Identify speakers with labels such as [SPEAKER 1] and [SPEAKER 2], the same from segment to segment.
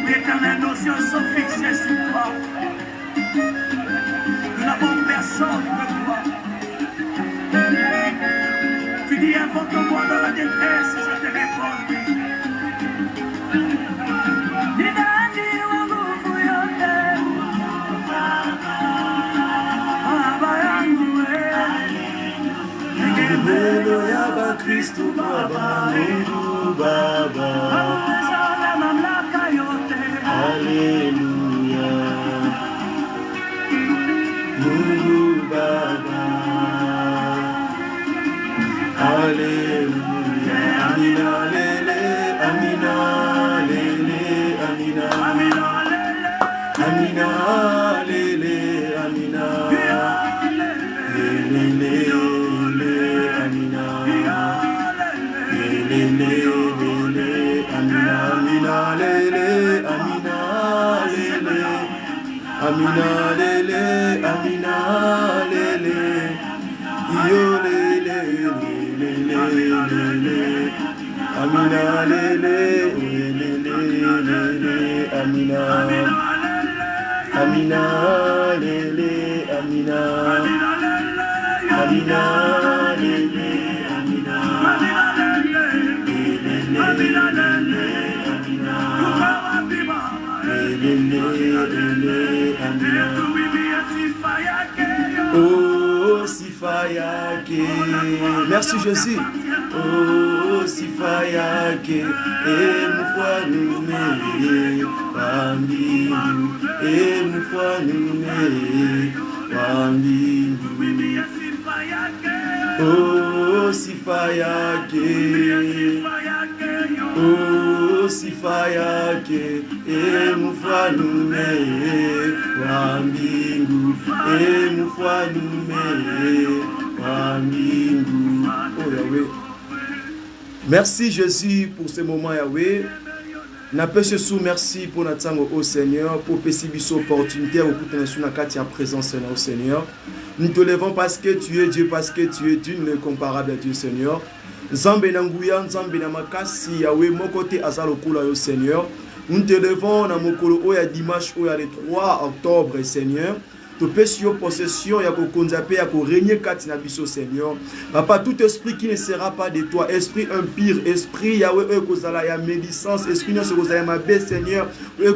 [SPEAKER 1] L'éternel, nos yeux sont fixés sur toi. Nous n'avons personne que toi. Tu dis invoque-moi dans la détresse, je te réponds.
[SPEAKER 2] Kristo Baba, Mungu Baba, Haleluya, Mungu Baba, Haleluya, Amina lele, Amina lele, Amina, Amina lele, Amina, lele. Amina lele, Amina lele, yo lele, lele, Amina lele, lele, Amina, Amina lele, Amina, Amina lele, Amina, oh, Sifayake, merci Jésus. Oh, Sifayake, Mufwanune, Wambingu, Mufwanune, Wambingu. Oh, Sifayake, oh, Sifayake, Mufwanune, Wambingu, Mufwanune, Wambingu. Oh Yahweh. Merci Jésus pour ce moment Yahweh. N'appelle sous merci pour notre sang au Seigneur, pour possible opportunité au coup de la carte en présence au Seigneur. Nous te levons parce que tu es Dieu, parce que tu es d'une incomparable Dieu Seigneur. Nzambe nanguya, Nzambe namakasi Yahweh, mon côté azalo kula au Seigneur. Nous te levons na mokolo oya dimanche oya le 3 octobre Seigneur. Tu peux sur possession, ya kokonzape, ya ko régner kati na biso Seigneur. Papa, tout esprit qui ne sera pas de toi, esprit impur, esprit Yahweh, kozala ya médisance, esprit non se kozala ma bé Seigneur,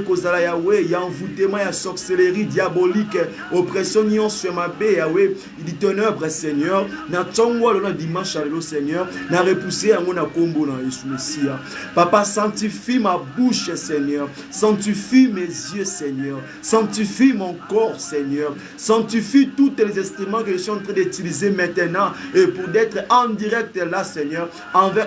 [SPEAKER 2] kozala Yahweh, ya envoûtement, ya sorcellerie diabolique, oppression nion sur ma bé Yahweh, il dit ténèbres Seigneur, na tongwa le dimanche à Seigneur, na repousser à mon combo na Jésus Messia. Papa, sanctifie ma bouche Seigneur, sanctifie mes yeux Seigneur, sanctifie mon corps Seigneur. Sanctifie tous les instruments que je suis en train d'utiliser maintenant et pour être en direct là Seigneur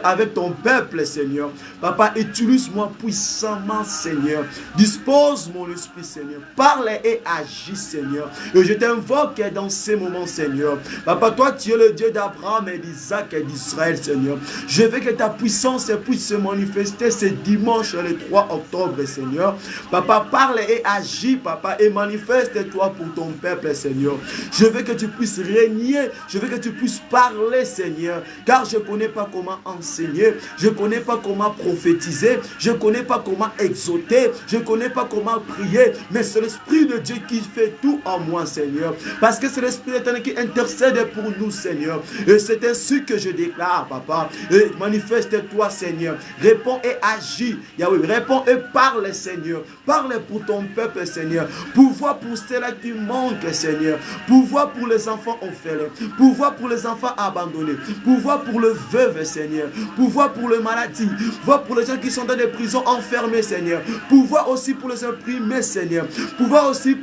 [SPEAKER 2] avec ton peuple Seigneur. Papa, utilise-moi puissamment Seigneur, dispose mon esprit Seigneur, parle et agis Seigneur, et je t'invoque dans ces moments Seigneur. Papa, toi tu es le Dieu d'Abraham et d'Isaac et d'Israël Seigneur. Je veux que ta puissance puisse se manifester ce dimanche le 3 octobre Seigneur. Papa, parle et agis Papa, et manifeste-toi pour ton peuple Seigneur. Je veux que tu puisses régner, je veux que tu puisses parler Seigneur, car je ne connais pas comment enseigner, je ne connais pas comment prophétiser, je ne connais pas comment exhorter, je ne connais pas comment prier, mais c'est l'Esprit de Dieu qui fait tout en moi Seigneur, parce que c'est l'Esprit éternel qui intercède pour nous Seigneur, et c'est ainsi que je déclare Papa, et manifeste-toi Seigneur, réponds et agis Yahweh, réponds et parle Seigneur, parle pour ton peuple Seigneur, pouvoir pour cela qui manque manque, Seigneur. Pourvoir pour les enfants orphelins, pourvoir pour les enfants abandonnés, pourvoir pour le veuve, Seigneur, pourvoir pour les maladies, pourvoir pour les gens qui sont dans des prisons enfermés, Seigneur, pourvoir aussi pour les imprimés, Seigneur, pouvoir aussi,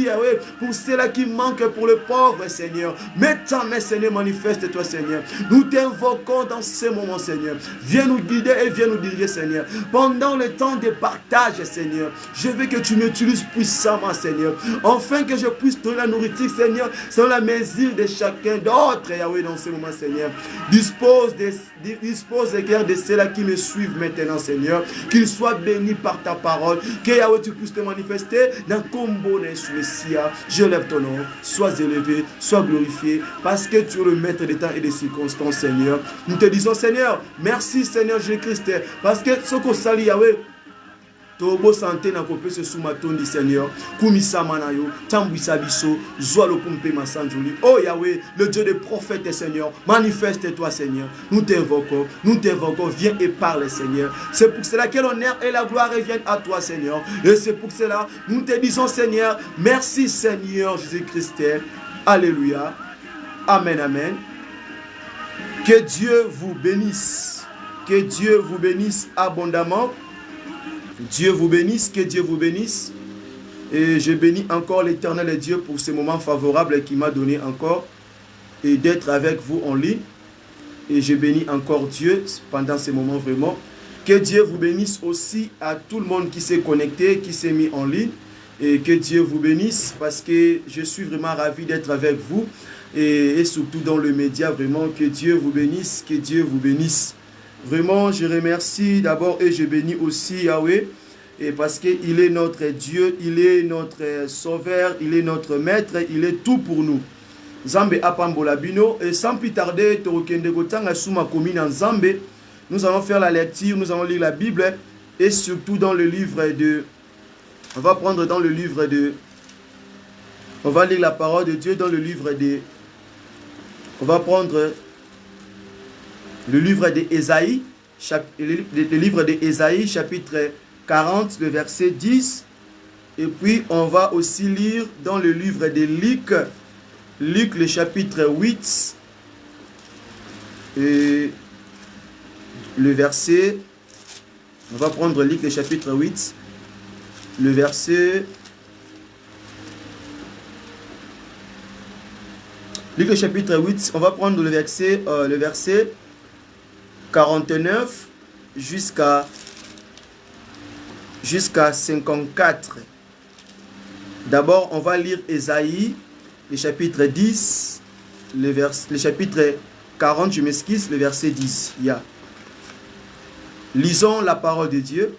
[SPEAKER 2] Yahweh, pour ceux-là qui manquent, pour le pauvre, Seigneur. Mets ta main, Seigneur, manifeste-toi, Seigneur. Nous t'invoquons dans ce moment, Seigneur. Viens nous guider et viens nous diriger, Seigneur. Pendant le temps de partage, Seigneur, je veux que tu m'utilises puissamment, Seigneur, afin que je puisse donner la nourriture, Seigneur, selon la mesure de chacun d'autre, Yahweh, dans ce moment, Seigneur. Dispose des cœurs de ceux-là qui me suivent maintenant, Seigneur, qu'ils soient bénis par ta parole, que Yahweh, tu puisses te manifester dans Combo Messia. Je lève ton nom, sois élevé, sois glorifié, parce que tu es le maître des temps et des circonstances, Seigneur. Nous te disons, Seigneur, merci, Seigneur Jésus-Christ, parce que ce qu'on salue, Yahweh, Tobo santé na kopé ce soumatondi, Seigneur. Kumisa manayo, tambouissa biso, zoalo kumpe masanjoli. Oh Yahweh, le Dieu des prophètes, Seigneur, manifeste-toi, Seigneur. Nous t'invoquons, viens et parle, Seigneur. C'est pour cela que l'honneur et la gloire reviennent à toi, Seigneur. Et c'est pour cela, nous te disons, Seigneur, merci, Seigneur Jésus-Christ. Alléluia. Amen, amen. Que Dieu vous bénisse. Que Dieu vous bénisse abondamment. Dieu vous bénisse, que Dieu vous bénisse. Et je bénis encore l'Éternel Dieu pour ce moment favorable qu'il m'a donné encore et d'être avec vous en ligne. Et je bénis encore Dieu pendant ces moments vraiment. Que Dieu vous bénisse aussi à tout le monde qui s'est connecté, qui s'est mis en ligne. Et que Dieu vous bénisse parce que je suis vraiment ravi d'être avec vous. Et surtout dans le média, vraiment, que Dieu vous bénisse, que Dieu vous bénisse. Vraiment, je remercie d'abord et je bénis aussi Yahweh, et parce qu'il est notre Dieu, il est notre sauveur, il est notre maître, il est tout pour nous. Zambé apambola bino, et sans plus tarder, Torokende Gotanga Souma Komine en Zambé, nous allons faire la lecture, nous allons lire la Bible, et surtout dans le livre de... On va prendre dans le livre de... On va lire la parole de Dieu dans le livre de... On va prendre... le livre d'Ésaïe, le livre d'Ésaïe, chapitre 40, le verset 10. Et puis, on va aussi lire dans le livre de Luc, le chapitre 8, et le verset, on va prendre Luc, le chapitre 8, le verset... Luc, le chapitre 8, on va prendre le verset 49 jusqu'à 54. D'abord, on va lire Ésaïe, le chapitre 10, le chapitre 40, je m'excuse, le verset 10. Lisons la parole de Dieu.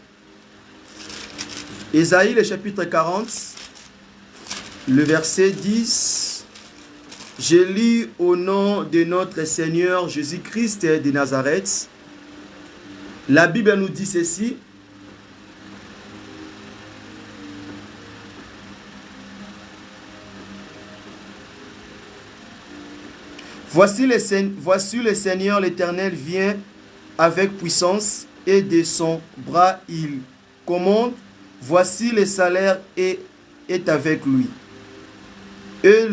[SPEAKER 2] Ésaïe, le chapitre 40, le verset 10. Je lis au nom de notre Seigneur Jésus-Christ de Nazareth. La Bible nous dit ceci. Voici le Seigneur l'Éternel vient avec puissance et de son bras il commande. Voici le salaire est avec lui. Et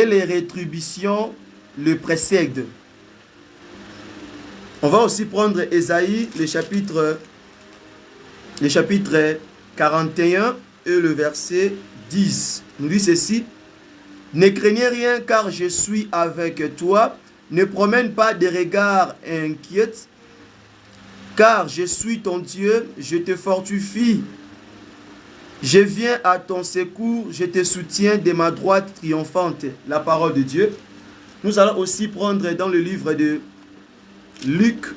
[SPEAKER 2] les rétributions le précèdent. On va aussi prendre Ésaïe, le chapitre 41 et le verset 10. Nous dit ceci. Ne craignez rien car je suis avec toi. Ne promène pas des regards inquiets car je suis ton Dieu. Je te fortifie. Je viens à ton secours, je te soutiens de ma droite triomphante. La parole de Dieu. Nous allons aussi prendre dans le livre de Luc,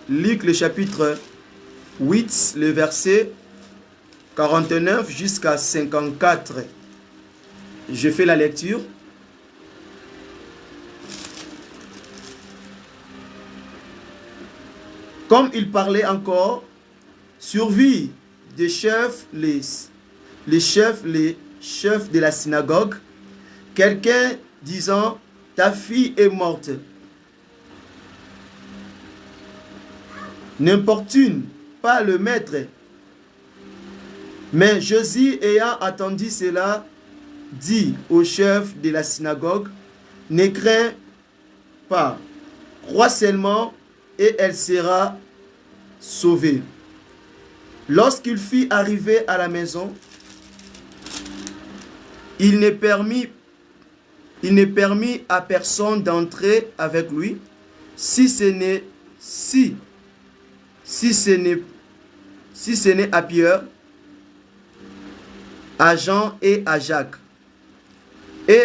[SPEAKER 2] le chapitre 8, le verset 49 jusqu'à 54. Je fais la lecture. Comme il parlait encore, survit des chefs, les chefs de la synagogue, quelqu'un disant, ta fille est morte. N'importune pas le maître. Mais Jésus, ayant attendu cela, dit au chef de la synagogue, ne crains pas, crois seulement et elle sera sauvée. Lorsqu'il fut arrivé à la maison, il ne permit à personne d'entrer avec lui, si ce n'est à Pierre, à Jean et à Jacques, et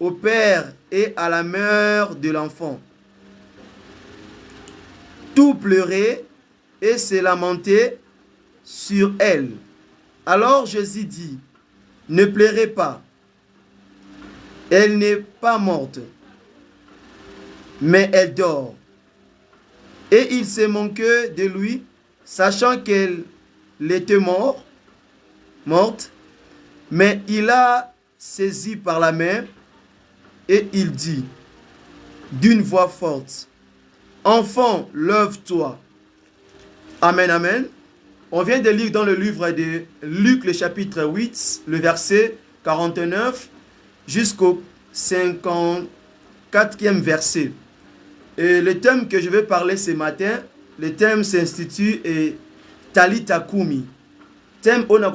[SPEAKER 2] au père et à la mère de l'enfant. Tout pleurait et se lamentait sur elle. Alors Jésus dit, ne pleurez pas, elle n'est pas morte, mais elle dort. Et il se moquait de lui, sachant qu'elle était morte, mais il l'a saisi par la main et il dit d'une voix forte, enfant, lève-toi. Amen, amen. On vient de lire dans le livre de Luc, le chapitre 8, le verset 49 jusqu'au 54e verset. Et le thème que je vais parler ce matin, le thème s'intitule Talita Kumi. Thème on a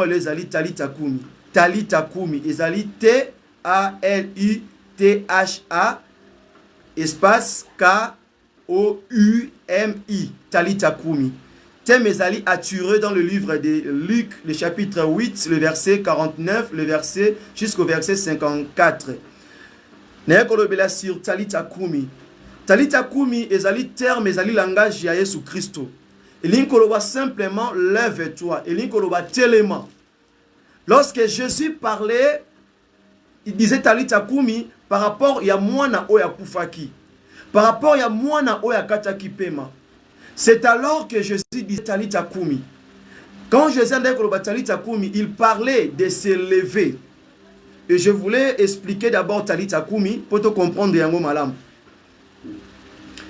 [SPEAKER 2] les ali Talita Kumi. Talita Kumi. Les ali T-A-L-I-T-H-A espace K-O-U-M-I. Talita Kumi. Thème ezali attiré dans le livre de Luc, le chapitre 8, le verset 49, le verset jusqu'au verset 54. Nayekolobela sur Talita Kumi. Talita Kumi ezali terme ezali langage ya Yesu Christo. Elinkoloba simplement lève-toi. Elinkoloba tellement. Lorsque Jésus parlait, il disait Talita Kumi par rapport ya mwana oya kufaki. Par rapport ya mwana oya kataki pema. C'est alors que Jésus dit Talita Kumi. Quand Jésus dit Talita Kumi, il parlait de se lever. Et je voulais expliquer d'abord Talita Kumi pour te comprendre yango malam.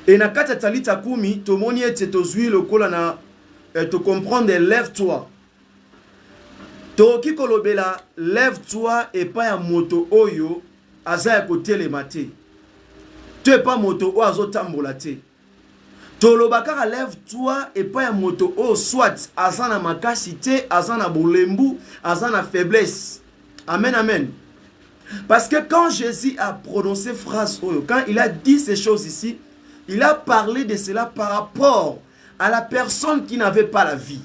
[SPEAKER 2] Et na kata Talita Kumi, to moni ete to zui le kola na te comprendre lève-toi. To kikolobela lève-toi et pas ya moto oyo aza ya kotelema mate. Tu pas moto o azotambola te. Tolobaka lève-toi et pas un moto oh soit azana makasite azana bolembu azana faiblesse. Amen amen. Parce que quand Jésus a prononcé phrase quand il a dit ces choses ici, il a parlé de cela par rapport à la personne qui n'avait pas la vie.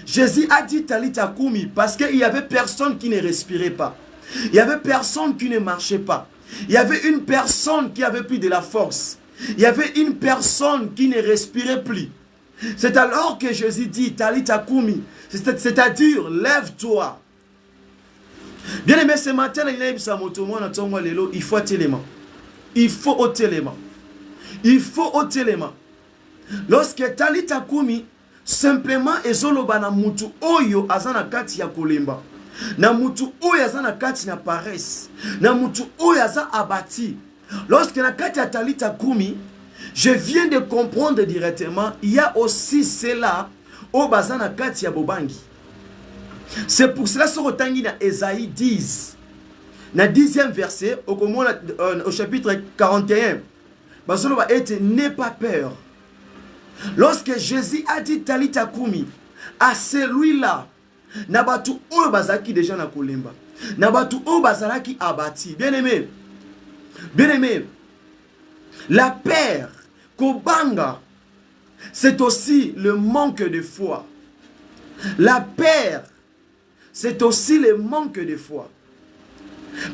[SPEAKER 2] Jésus a dit Talita Kumi parce qu'il y avait personne qui ne respirait pas. Il y avait personne qui ne marchait pas. Il y avait une personne qui avait plus de la force. Il y avait une personne qui ne respirait plus. C'est alors que Jésus dit Talita Kumi, c'est-à-dire lève-toi. Bien aimé, ce matin, il faut télément. Il faut au télément. Il faut au télément. Lorsque Talita Kumi, simplement ezoloba na mutu oyo azana kati ya kolemba. Na mutu oyo azana kati na paresse. Na mutu oyo aza abati. Lorsque na kati ya Talita Kumi, je viens de comprendre directement, il y a aussi cela au bazana kati ya bobangi. C'est pour cela sur Otangi na Esaïe 10, na 10e verset, au chapitre 41, bazoloba ete n'aie pas peur. Lorsque Jésus a dit Talita Kumi à celui-là, nabatu oyo bazaki déjà na kolemba, nabatu oyo bazalaki abati. Bien aimé, la peur, kobanga, c'est aussi le manque de foi. La peur, c'est aussi le manque de foi.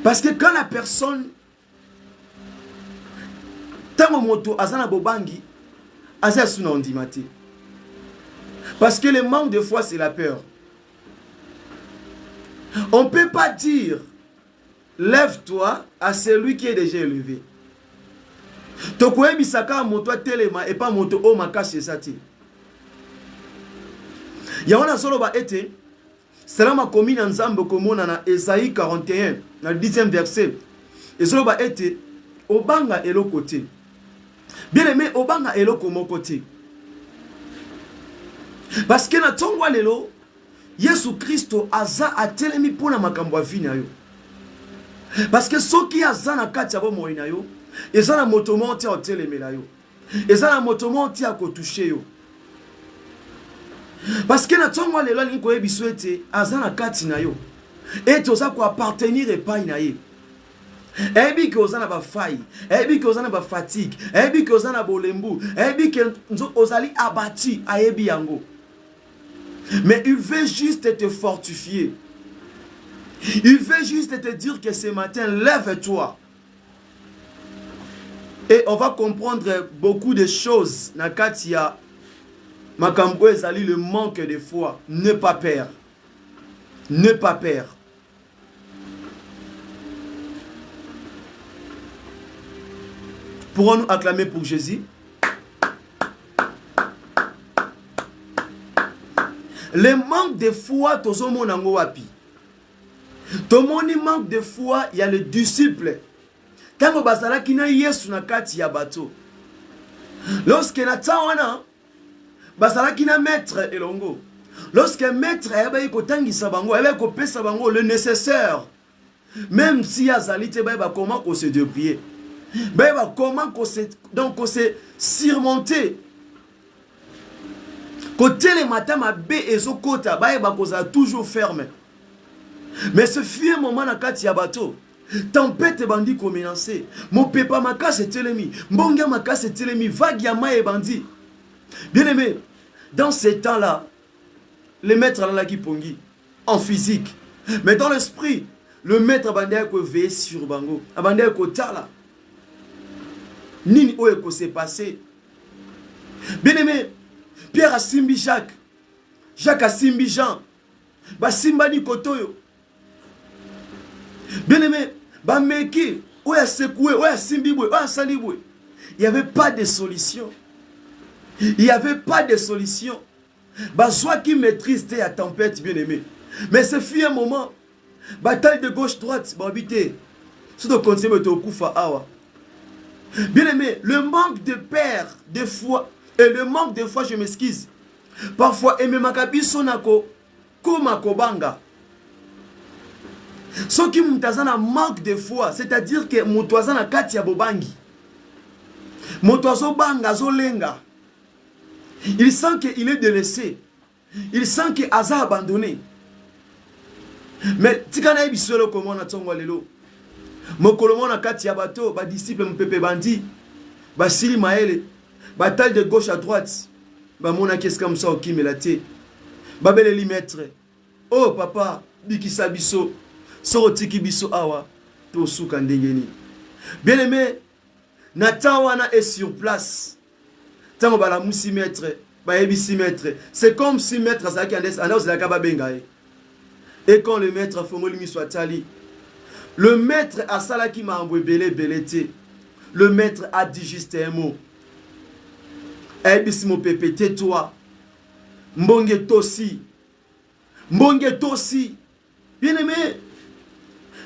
[SPEAKER 2] Parce que quand la personne, tango moto azana bobangi, aza suna ondimate. Parce que le manque de foi, c'est la peur. On ne peut pas dire lève-toi à celui qui est déjà élevé. Tokoe bisaka moto telema et pas moto o makashe sati. Yaona solo ba ete selama komi na nzambe komona na Esaïe 41 na 10e verset. Et solo ba ete obanga eloko te. Bien aimé, obanga eloko moko te. Parce que na tongwa lelo Yesu Christo aza atelemi pona makambo ya vie na yo. Parce que soki aza na kati ya bomoi na yo, eza na moto monti a otelemela yo. Eza na moto monti a kotouche yo. Parce que na tongo lelo ni ko yebiso ete aza na kati na yo. Et toza ko appartenir epai na ye. Ebi ke oza na ba faille, ebi ke oza na ba fatigue, ebi ke oza na bolembu, ebi ke ozali abati ayebi yango. Mais il veut juste te fortifier. Il veut juste te dire que ce matin, lève-toi. Et on va comprendre beaucoup de choses. Nakatia, makambo ezali le manque de foi. Ne pas perdre. Ne pas perdre. Pourrons-nous acclamer pour Jésus? Le manque de foi, tozo monango wapi. Tomoni manque de foi, il y a le disciple. Tango basala kina Yesu na kati ya bato. Lorsque na tawana basala kina maître elongo. Lorsque maître eba yiko tangisa bango, eba yiko pesa bango le nécessaire. Même si azali te ba comment qu'on se débrouiller. Ba comment qu'on se surmonter. Côté les matins ma B et zo kota ba koza toujours ferme. Mais ce fut un moment na kati ya bato. Tempête bandi ko menacer. Mon pepa makase telemi. Mbonga makase telemi. Vague ya ma e bandi. Bien aimé, dans ces temps-là, le maître là qui pongi en physique, mais dans l'esprit, le maître bandi ko veiller sur bango. Bandi ko tala. Nini o ko s'est passé. Bien aimé, Pierre a simbi Jacques. Jacques a simbi Jean. Ba simba ni kotoyo. Bien aimé, ba meki, oya sekoué, oya simbiboué, oya saliboué. Il n'y avait pas de solution. Il n'y avait pas de solution. Ba soit qui maîtrise la tempête, bien aimé. Mais ce fut un moment. Bataille de gauche-droite, ba habité. Si tu continues au koufa awa. Bien aimé, le manque de père, de foi, et le manque de foi, je m'excuse. Parfois, aimé makabiso nako, koma kobanga. Ce qui mutazana manque de foi, c'est-à-dire que mutazana kati ya bobangi. Mutwazo banga zo lenga. Il sent qu'il est délaissé. Il sent qu'il a abandonné. Mais tikana ebisolo komo na tongo lelo. Mokolomo na kati ya bato, ba disciple mpepe bandi, ba sili maele, bataille de gauche à droite. Ba mona qu'est-ce comme ça okimelate. Ba beleli maître. Oh papa, bikisa biso. Sorotiki biso awa to suka ndengeni. Bien aimé, Natawana est sur place. Tango bala musi maître, ba ebisi maître. C'est comme si maître ça qui andes la kaba bengae. Et quand le maître fongoli mi soit tali, le maître a sala qui m'a envoyé belé. Le maître a dit juste un mot. Ebisi mo pépé tais-toi. Mbonge tosi. Mbonge tosi. Bien aimé,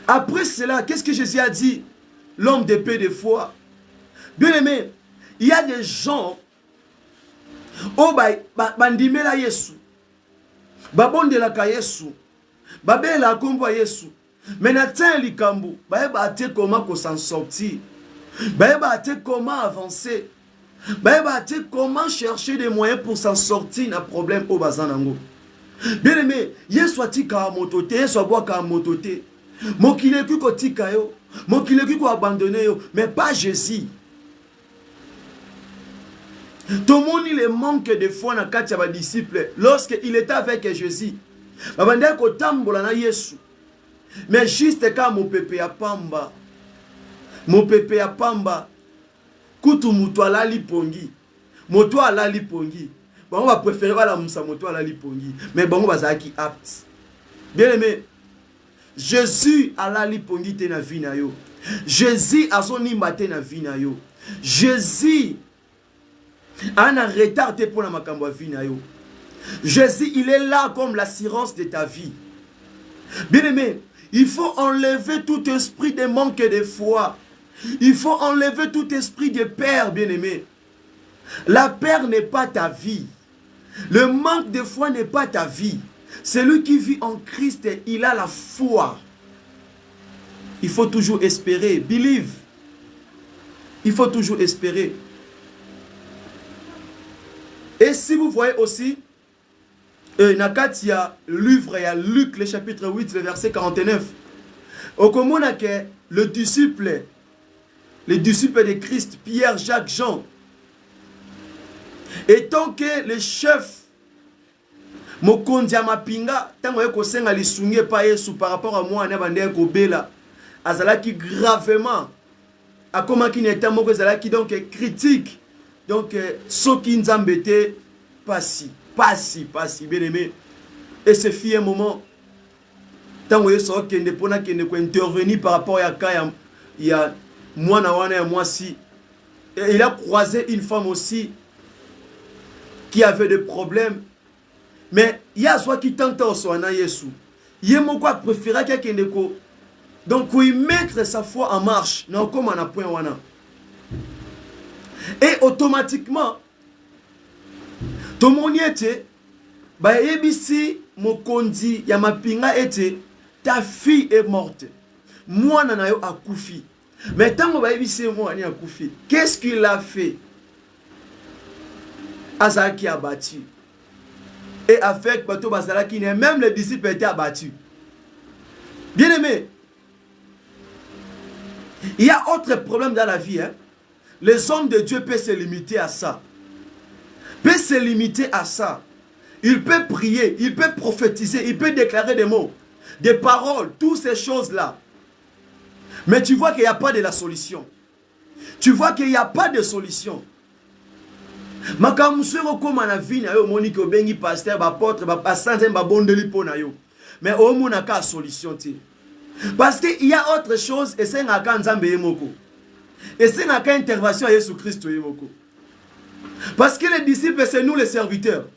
[SPEAKER 2] après cela, qu'est-ce que Jésus a dit? L'homme de paix de foi. Bien aimé, il y a des gens oh bandimela Yesu. Babondela ka Yesu. Babela kombo Yesu. Mais natin likambu, ba comment qu'on s'en sortir. Ba comment avancer. Ba comment chercher des moyens pour s'en sortir d'un problème au bazanango. Bien aimé, Yesu atika motote, Yesu aboka motote. Mokile ki ko tika yo, mokile ki ko abandonner yo, mais pas Jésus. Tomoni le manque de foi na kati ya ba disciple lorsque il était avec Jésus. Babande ko tambola na Yesu. Mais juste quand mon pépé ya pamba. Mon pépé ya pamba. Kutu mutu alali pongi. Moto alali pongi. Bon, on va préférer la moussa moto alali pongi. Mais bon, on va zaki apte. Bien aimé. Jésus alali pongi te na vie na yo. Jésus a son imbate na vie na yo. Jésus a un retard te pour la makambo vie na yo. Jésus, il est là comme l'assurance de ta vie. Bien aimé, il faut enlever tout esprit de manque de foi. Il faut enlever tout esprit de peur, bien aimé. La peur n'est pas ta vie. Le manque de foi n'est pas ta vie. Celui qui vit en Christ, il a la foi. Il faut toujours espérer. Believe. Il faut toujours espérer. Et si vous voyez aussi, il y a livre, il y a Luc, le chapitre 8, le verset 49. Au commun, le disciple de Christ, Pierre, Jacques, Jean, et tant que le chef mokonzi ya mapinga tango yeko senga lisunge pa Yesu par rapport à moi na bande ko bela azalaki gravement akomaki neta moko azalaki donc critique donc soki nzambe te pasi bien aimé. Et ce fut un moment tango Yesu okende pona kende ko intervenir par rapport à ka ya mwana wana ya mwasi. Et il a croisé une femme aussi qui avait des problèmes. Mais il y a soit qui tente au soin Yesu. Il y a mon quoi préféré quelqu'un ko. Donc il mettre sa foi en marche. Non comme on a point wana. Et automatiquement tout le monde était ba ebisi mokonzi ya mapinga était ta fille est morte. Moi na yo akufi. Mais tant ba ebisi moi ni akufi. Qu'est-ce qu'il a fait? Azaki a battu. Et avec Bato Bazalaki, même les disciples étaient abattus. Bien aimé, il y a autre problème dans la vie. Hein? Les hommes de Dieu peuvent se limiter à ça. Peuvent se limiter à ça. Il peut prier, il peut prophétiser, il peut déclarer des mots, des paroles, toutes ces choses-là. Mais tu vois qu'il n'y a pas de la solution. Tu vois qu'il n'y a pas de solution. Makamusero koma na vie na yo monique obengi pasteur ba apôtre ba passanze ba bondeli pona yo. Mais au mona ka solution ti. Parce que il y a autre chose et c'est ngaka nzambe yemoko. Et c'est ngaka intervention à Jésus Christ yemoko. Parce que les disciples c'est nous les serviteurs.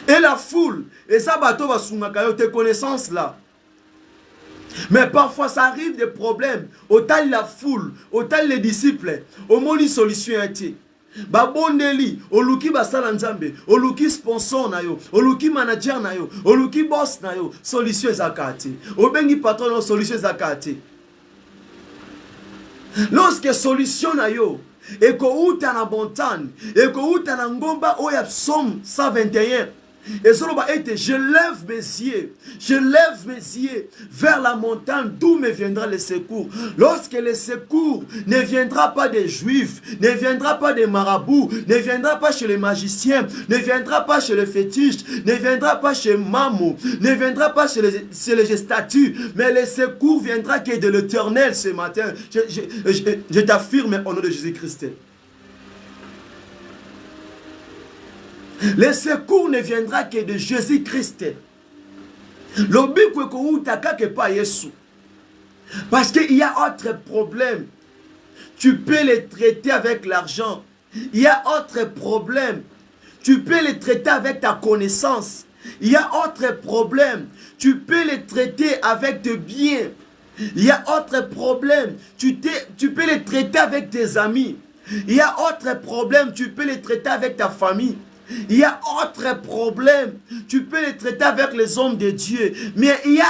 [SPEAKER 2] Et la foule et ça bato ba sungaka yo tes connaissances là. Mais parfois ça arrive des problèmes. Autant la foule, autant les disciples, au moins une solution a été. Babondeli, oluki basala nzambe, oluki sponsor na yo, oluki manager na yo, oluki boss na yo, solution zakati. Obengi patron solution zakati. Lorsque solution na yo, et ko uta na montagne, et ko uta na ngomba oya Psaume 121. Et cela été, je lève mes yeux vers la montagne d'où me viendra le secours. Lorsque le secours ne viendra pas des juifs, ne viendra pas des marabouts, ne viendra pas chez les magiciens, ne viendra pas chez les fétiches, ne viendra pas chez Mamou, ne viendra pas chez les statues, mais le secours viendra que de l'Éternel ce matin. Je t'affirme au nom de Jésus-Christ. Le secours ne viendra que de Jésus-Christ. Parce qu'il y a autre problème. Tu peux les traiter avec l'argent. Il y a autre problème. Tu peux les traiter avec ta connaissance. Il y a autre problème. Tu peux les traiter avec tes biens. Il y a autre problème. Tu peux les traiter avec tes amis. Il y a autre problème. Tu peux les traiter avec ta famille. Il y a autre problème. Tu peux les traiter avec les hommes de Dieu. Mais il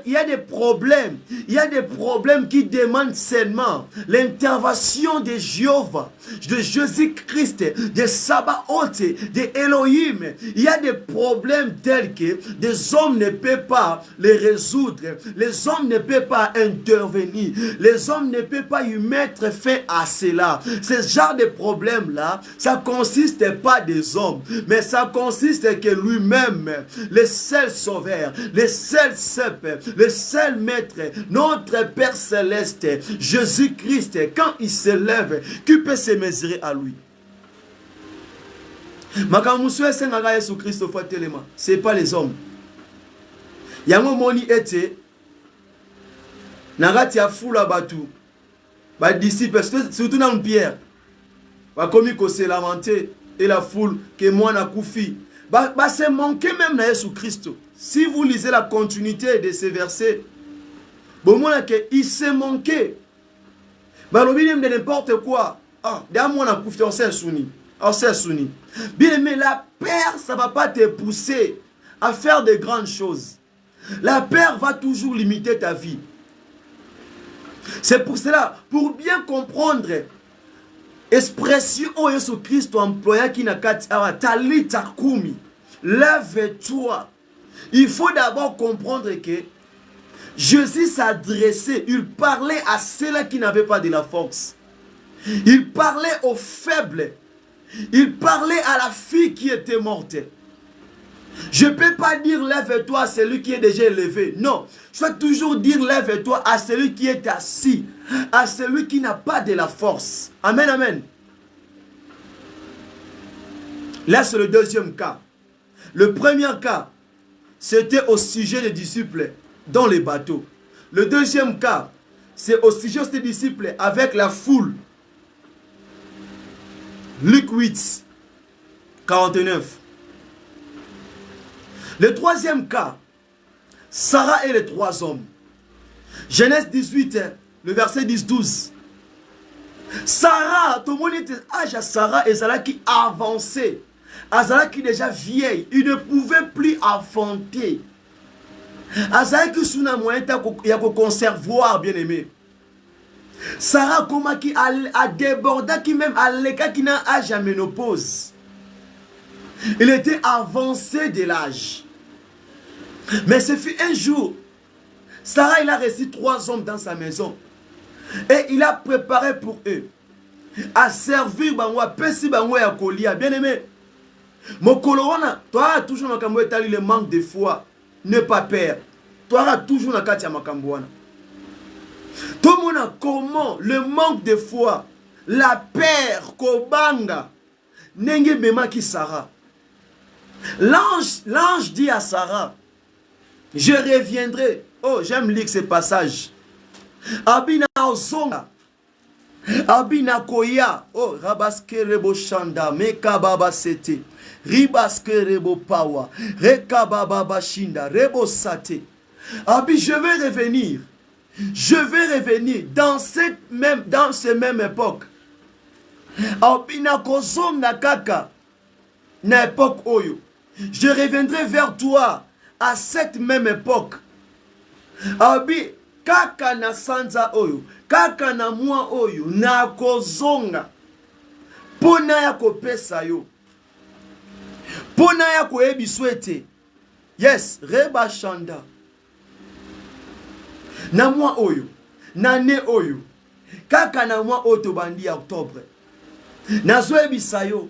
[SPEAKER 2] y a des problèmes. Il y a des problèmes qui demandent seulement l'intervention de Jéhovah, de Jésus-Christ, de Sabaoth, de Elohim. Il y a des problèmes tels que des hommes ne peuvent pas les résoudre. Les hommes ne peuvent pas intervenir. Les hommes ne peuvent pas y mettre fin à cela. Ce genre de problème-là, ça consiste pas des hommes. Mais ça consiste que lui-même, le seul sauveur, le seul seul, le seul maître, notre Père Céleste, Jésus-Christ, quand il se lève, qui peut se mesurer à lui? C'est pas les hommes. Yango moni ete nagati ya fula batu ba disciples surtout dans Pierre ba komi ko se lamenter et la foule que moi na koufi ba se manquer même na Jésus Christ. Si vous lisez la continuité de ces versets, bon moi que il se manquait ba lobi de n'importe quoi. Ah, da moi na koufi on s'est souni. Oh, c'est Souni. Bien aimé, la peur, ça ne va pas te pousser à faire de grandes choses. La peur va toujours limiter ta vie. C'est pour cela, pour bien comprendre l'expression où Jésus-Christ employa qui n'a qu'à talita kumi, lève-toi. Il faut d'abord comprendre que Jésus s'adressait, il parlait à ceux-là qui n'avaient pas de la force. Il parlait aux faibles. Il parlait à la fille qui était morte. Je ne peux pas dire lève-toi à celui qui est déjà élevé. Non, je vais toujours dire lève-toi à celui qui est assis, à celui qui n'a pas de la force. Amen, amen. Là, c'est le deuxième cas. Le premier cas, c'était au sujet des disciples dans les bateaux. Le deuxième cas, c'est au sujet des disciples avec la foule. Luc 8, 49. Le troisième cas, Sarah et les 3 hommes. Genèse 18, le verset 10-12. Sarah, tout le monde était âge à Sarah et Sarah qui avançait. Sarah qui déjà vieille, il ne pouvait plus enfanter. Sarah qui sous un moyen il y a un conservoir bien aimé. Sarah comment qui a débordé qui même à l'écart qui n'a âge à ménopause. Il était avancé de l'âge. Mais ce fut un jour, Sarah il a reçu 3 hommes dans sa maison. Et il a préparé pour eux à servir Bangwa, Pessi Bangwa ya Kolia. Bien aimé, mon colorona, toi toujours dans le manque de foi. Ne pas peur. Toi toujours dans Katia Makambouana. Tout le monde comment le manque de foi, la peur, Kobanga, Nenge Bema ki Sarah. L'ange dit à Sarah, je reviendrai. Oh, j'aime lire ce passage. Abina Ozonga. Abina Koya. Oh, Rabaske Rebo Shanda. Meka Baba Sete. Ribaske Rebo Pawa. Reka Baba Shinda. Rebo Sate. Abi, je vais revenir. Je vais revenir dans cette même époque. Abina Kozonga Kaka. Na époque Oyo. Je reviendrai vers toi à cette même époque. Abi kaka na sanza oyo, kaka na mwa oyo, na kozonga. Pona ya kopesa yo. Pona ya koebiswete. Yes, reba shanda. Na mwa oyo, na ne oyo. Kaka na mwa oto bandi ya Octobre. Na zoebisa yo.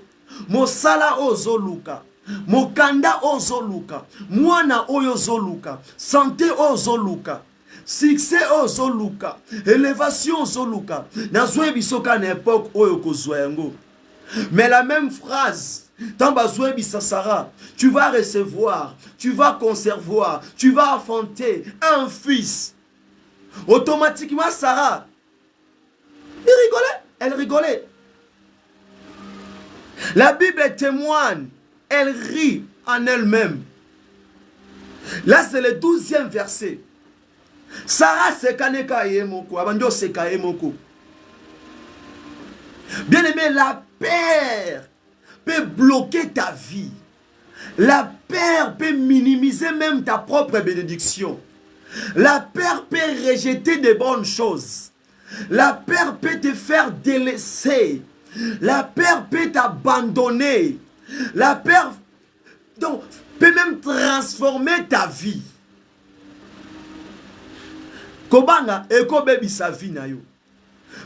[SPEAKER 2] Mosala ozoluka. Mokanda ozoluka. Mwana oyo zoluka. Santé ozoluka. Succès ozoluka. Élévation ozoluka. Nazwe bisoka na époque oyo kozwayango. Mais la même phrase, Tambazwe bisasara, tu vas recevoir, tu vas concevoir, tu vas enfanter un fils. Automatiquement Sarah, elle rigolait. La Bible témoigne, elle rit en elle-même. Là, c'est le 12e verset. Sarah se kaneka yemoko, abanjo se kaemoko. Bien aimé, la peur peut bloquer ta vie. La peur peut minimiser même ta propre bénédiction. La peur peut rejeter de bonnes choses. La peur peut te faire délaisser. La peur peut t'abandonner. La peur donc, peut même transformer ta vie. Kobanga eko bebi sa vie na yo.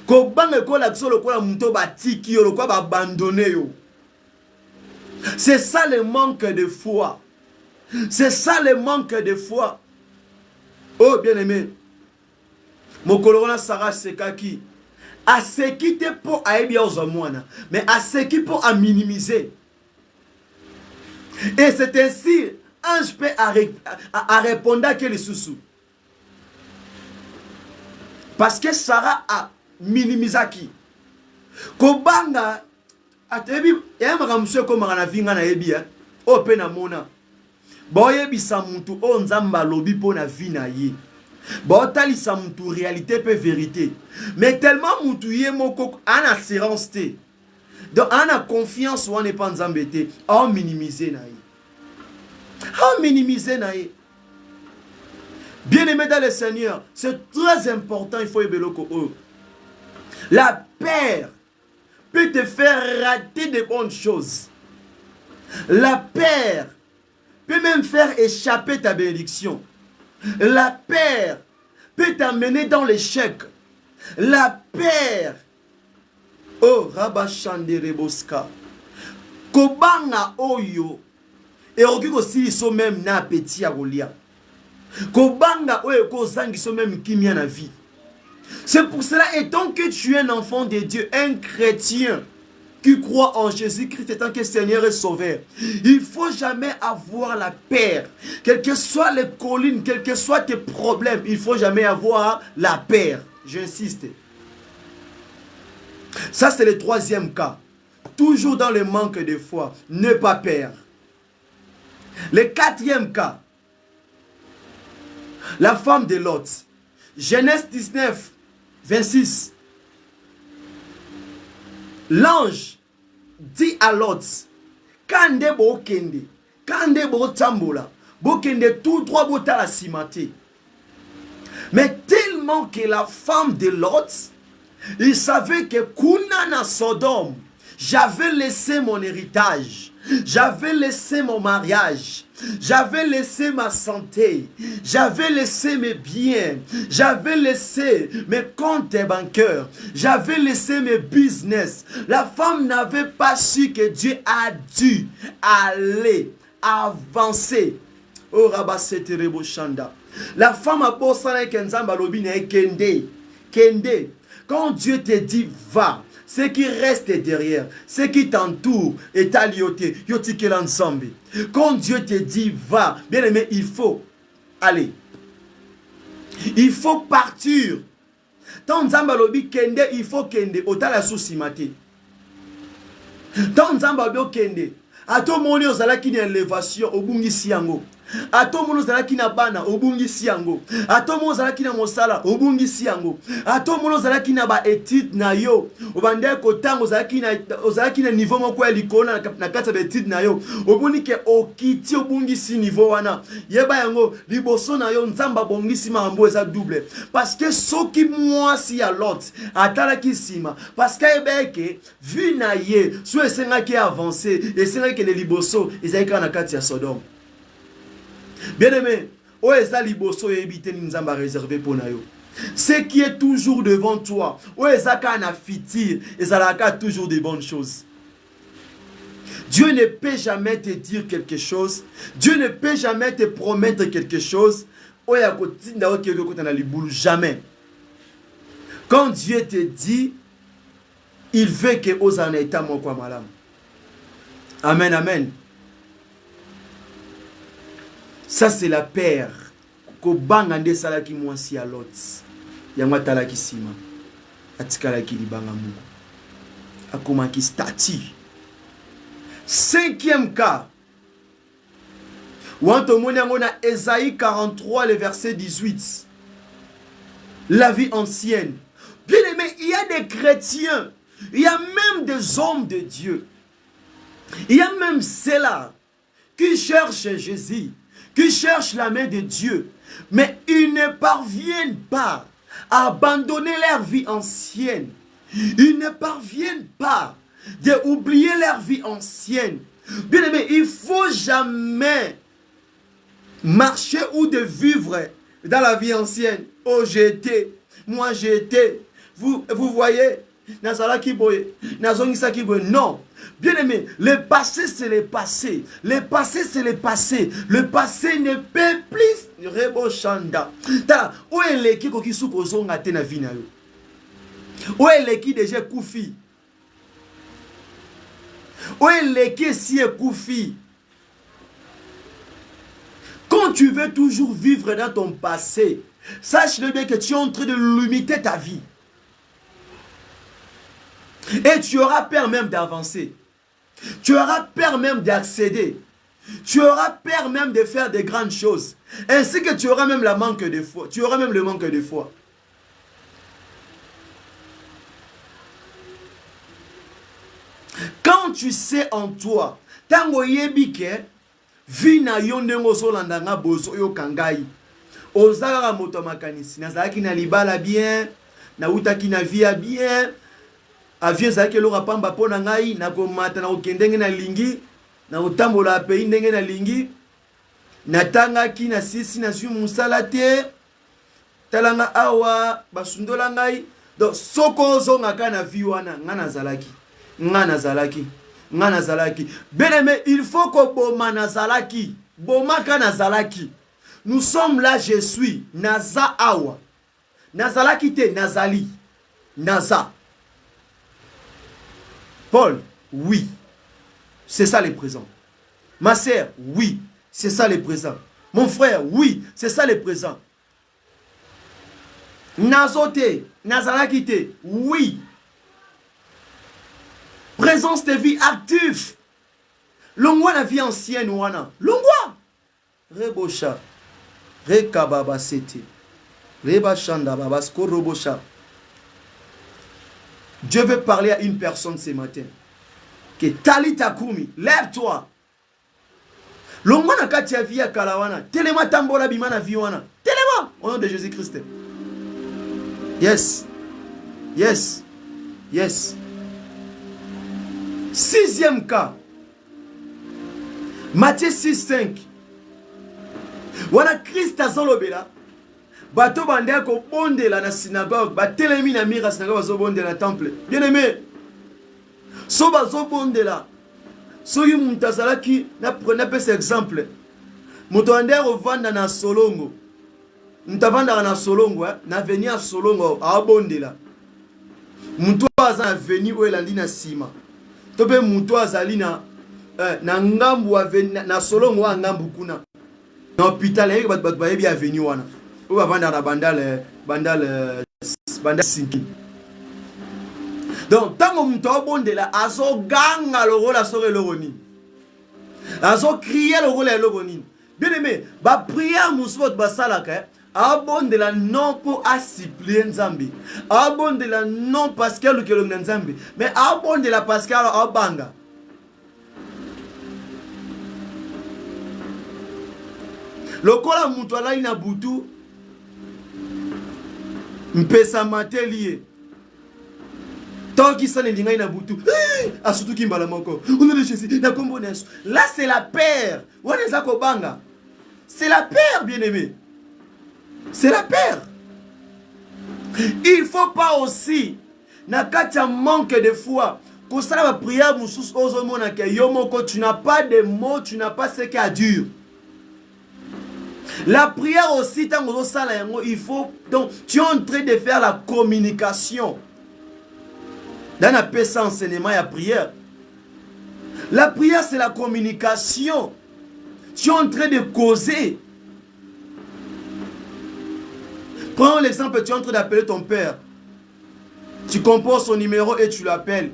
[SPEAKER 2] Kobanga eko la kiso lokola muto batiki yo lokola abandonné yo. C'est ça le manque de foi. C'est ça le manque de foi. Oh bien aimé. Mon colorona Sarah Sekaki. À ce qui te pour à bien aux hommes, mais à ce qui pour à minimiser. Et c'est ainsi, ange peut à répondre à quel sous. Parce que Sarah a minimisé qui. Kobanga, atebi, et un monsieur comme on a vu na ebia, open a mona. Boye bisa muntu o nzamba lobi po na vie na ye. Botali sa muntu réalité pe vérité. Mais tellement muntu ye moko en assurance te. Donc, on a confiance ou on n'est pas embêté. On minimiser naïe. On minimiser naïe. Bien-aimé dans le Seigneur, c'est très important, il faut y eux. La peur peut te faire rater de bonnes choses. La peur peut même faire échapper ta bénédiction. La peur peut t'amener dans l'échec. La peur. Oh, Rabashande Reboska. Kobanga Oyo. Et aussi, ils sont même na appétit à Rolia. Kobanga Oyo, Kozang, ils sont même qui na vie. C'est pour cela, étant que tu es un enfant de Dieu, un chrétien qui croit en Jésus-Christ étant que Seigneur et Sauveur, il ne faut jamais avoir la peur. Quelles que soient les collines, quels que soient tes problèmes, il ne faut jamais avoir la peur. J'insiste. Ça, c'est le troisième cas. Toujours dans le manque de foi, ne pas peur. Le quatrième cas, la femme de Lot. Genèse 19, 26. L'ange dit à Lot, Kande bo kende, Kande bo tambola, bo kende tout droit bota la cimatière. Mais tellement que la femme de Lot, il savait que Kunana Sodome, j'avais laissé mon héritage, j'avais laissé mon mariage, j'avais laissé ma santé, j'avais laissé mes biens, j'avais laissé mes comptes bancaires, j'avais laissé mes business. La femme n'avait pas su que Dieu a dû aller avancer. Oh Rabasete Rebo Shanda. La femme a beau s'en aller Kenzamba Lobine Kende. Kende. Quand Dieu te dit va, ce qui reste derrière, ce qui t'entoure est à lioté, yotike l'ensemble. Quand Dieu te dit va, bien aimé, il faut aller. Il faut partir. Tant Nzamba lobi kende, il faut kende. Otala souci maté. Tant Nzamba lobi kende. Ato moni ozala ki na élévation obungi siango. Ato moni ozala ki na bana obungi siango. Ato moni ozala ki na mosala obungi siango. Ato moni ozala ki na ba étude na yo. Obande ko tango ozala ki na niveau moko ya likona na kati ba étude na yo. Obuni ke okiti obungi si niveau wana. Yeba yango liboso na yo nzamba bongi si mambo eza double. Parce que soki mwasi ya Lot atala ki sima. Parce que ebeke vu na ye so esenga ki avancer esenga que les liboso ezali na kati ya Sodome. Bien aimé, o eza liboso ebité nzamba réservé pour na yo. Ce qui est toujours devant toi, o ezaka na fitir, ezalaka toujours des bonnes choses. Dieu ne peut jamais te dire quelque chose, Dieu ne peut jamais te promettre quelque chose. O ya kotinda o keko kotana libulu jamais. Quand Dieu te dit, il veut que ozana eta moko malam. Amen, amen. Ça, c'est la paire. Kobanga nde salaki mwasi ya Lot. Yangwa talaki sima. Atikalaki libanga mungu. Akomaki stati. Cinquième cas. Wantomoni yango na Esaïe 43, le verset 18. La vie ancienne. Bien aimé, il y a des chrétiens. Il y a même des hommes de Dieu. Il y a même ceux-là qui cherchent Jésus, qui cherchent la main de Dieu, mais ils ne parviennent pas à abandonner leur vie ancienne. Ils ne parviennent pas d'oublier leur vie ancienne. Bien aimé, il ne faut jamais marcher ou de vivre dans la vie ancienne. Oh, j'ai été, moi j'ai été. Vous voyez, non. Bien aimé, le passé c'est le passé. Le passé c'est le passé. Le passé ne peut plus rebochanda. Tala, où est l'équipe qui suppose on a tena vina yo? Où est l'équipe déjà koufi? Où est l'équipe si est koufi? Quand tu veux toujours vivre dans ton passé, sache-le bien que tu es en train de limiter ta vie. Et tu auras peur même d'avancer. Tu auras peur même d'accéder. Tu auras peur même de faire de grandes choses. Ainsi que tu auras même le manque de foi. Tu auras même le manque de foi. quand tu sais en toi, tango yebike, vi na yo ndengo zolanda nga bozo yo kangai. Ozaka moto makanisi, nazalaki na libala bien, na utaki na via bien, avion zalaki lo rapamba pona ngai, na komata na okendenge na lingi, na utambola pays ndenge na lingi, na tanga ki na sisi na su musala te, talanga awa basundola ngai. Donc soko zonga kana vi wana ngana zalaki. Bien aimé, il faut que boma nazalaki, boma kana zalaki. Nous sommes là, je suis naza awa. Nazalaki te nazali. Naza. Paul, oui. C'est ça les présents. Ma sœur, oui. C'est ça les présents. Mon frère, oui. C'est ça les présents. Nazote, nazalaki te, oui. Présence de vie active. Longwa na vie ancienne wana. Longwa. Rebosha. Rekababa sete. Rebashanda babasko robosha. Dieu veut parler à une personne ce matin. Que Talita Kumi, lève-toi. Longwa na kati ya vie ya kalawana. Telema tambola bimana vie wana. Telema. Au nom de Jésus-Christ. Yes. Yes. Yes. Sixième cas. Matthieu 6:5. Wana Christ azolobela. Bato bandea ko bondela na synagogue. Batelemi na mira synagogue bazobondela temple. Bien aimé. So bazobondela. So yu mutazalaki na pesa exemple. Moto andea rovanda na solongo. Mutavanda na solongo na venir solongo abondela. Mutu aza na venir o elandi na sima. Tope mutu azali na ngambu na solongo wa ngambu kuna. Na hôpital yeke bat bayebi avenue wana. O bavanda na bandal sinki. Donc tango mutu abondela azo ganga lokola sore loroni. Azo crier lokola loroni. Bien aimé, ba prière musu basalaka abondela non pour asipplier Nzambi. Abondela non parce que le kelonga Nzambi, mais abondela parce que abanga. Lokola mutu alali na butu mpesa matelier. Tanki sana lingai na butu. Asutu kimbala moko. Au nom de Jésus, na kombo nesu. Là c'est la paire. Wana zako banga. C'est la paire, bien-aimé. C'est la paire. Il ne faut pas aussi, na katia manque de foi, que ça va prier moussous ozomona ke yomoko, tu n'as pas de mots, tu n'as pas ce qui a dur. La prière aussi, il faut, donc tu es en train de faire la communication. Dans la paix sans enseignement et la prière. La prière c'est la communication. Tu es en train de causer. Prends l'exemple, tu es en train d'appeler ton père. Tu composes son numéro et tu l'appelles.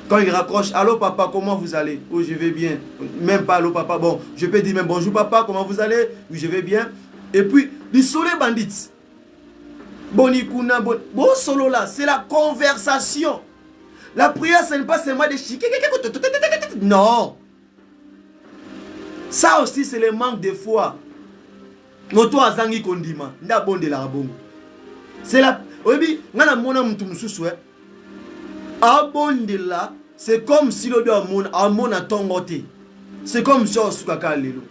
[SPEAKER 2] Quand il raccroche, allô papa, comment vous allez? Oh, je vais bien. Même pas allô papa, bon, je peux dire même bonjour papa, comment vous allez? Oui, je vais bien. Et puis, les soleil bandits. Bonikuna, bon solo là, c'est la conversation. La prière, ce n'est pas seulement des chics. Non. Ça aussi, c'est le manque de foi. Noto azangi kondima, nda bonde la bongo. C'est la, obi, ngana mona mtu mususu abonde la, c'est comme si l'obi amona tongote. C'est comme si on soukaka lelo.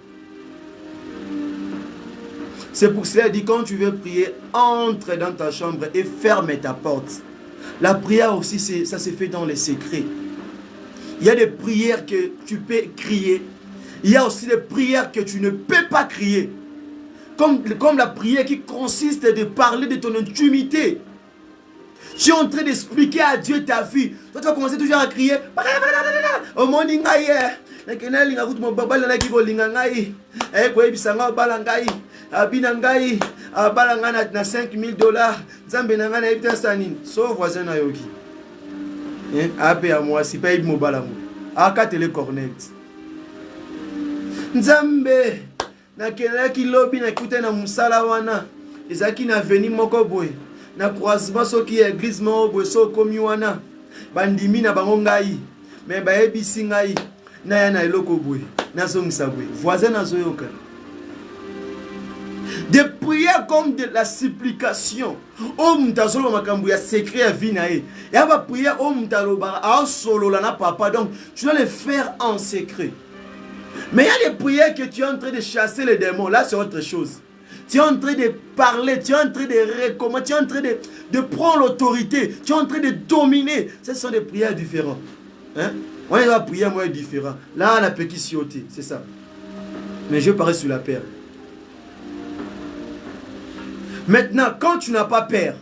[SPEAKER 2] C'est pour cela dit quand tu veux prier, entre dans ta chambre et ferme ta porte. La prière aussi, ça se fait dans les secrets. Il y a des prières que tu peux crier. Il y a aussi des prières que tu ne peux pas crier. Comme la prière qui consiste de parler de ton intimité. Tu es en train d'expliquer à Dieu ta vie. Toi, tu vas commencer toujours à crier. Oh mon Dieu, na 5000 dollars. Zambe nanga na ebita sanini. So voisin na yoki. Ape à moi, si pas ibi mobalamu. Aka tele connect. Nzambe na kelaki lobi na kuta na musala wana. Ezaki na veni moko boy. Na croisement soki église mo boy so komi wana. bandimi na bango ngai mais bayebisi ngai na ya na eloko boye nazongisa boye voisin nazoyoka. Des prières comme de la supplication. Oh mtazolo makambu ya secret ya vie na ye. Ya ba prière oh mtaloba a solo la na papa, donc tu dois les faire en secret. Mais il y a des prières que tu es en train de chasser les démons, là c'est autre chose. Tu es en train de parler, tu es en train de recommander, tu es en train de prendre l'autorité, tu es en train de dominer. Ce sont des prières différentes. Hein? On va prier moi différent. Là on a petit sioté, c'est ça. Mais je parais sur la paire. Maintenant, quand tu n'as pas peur,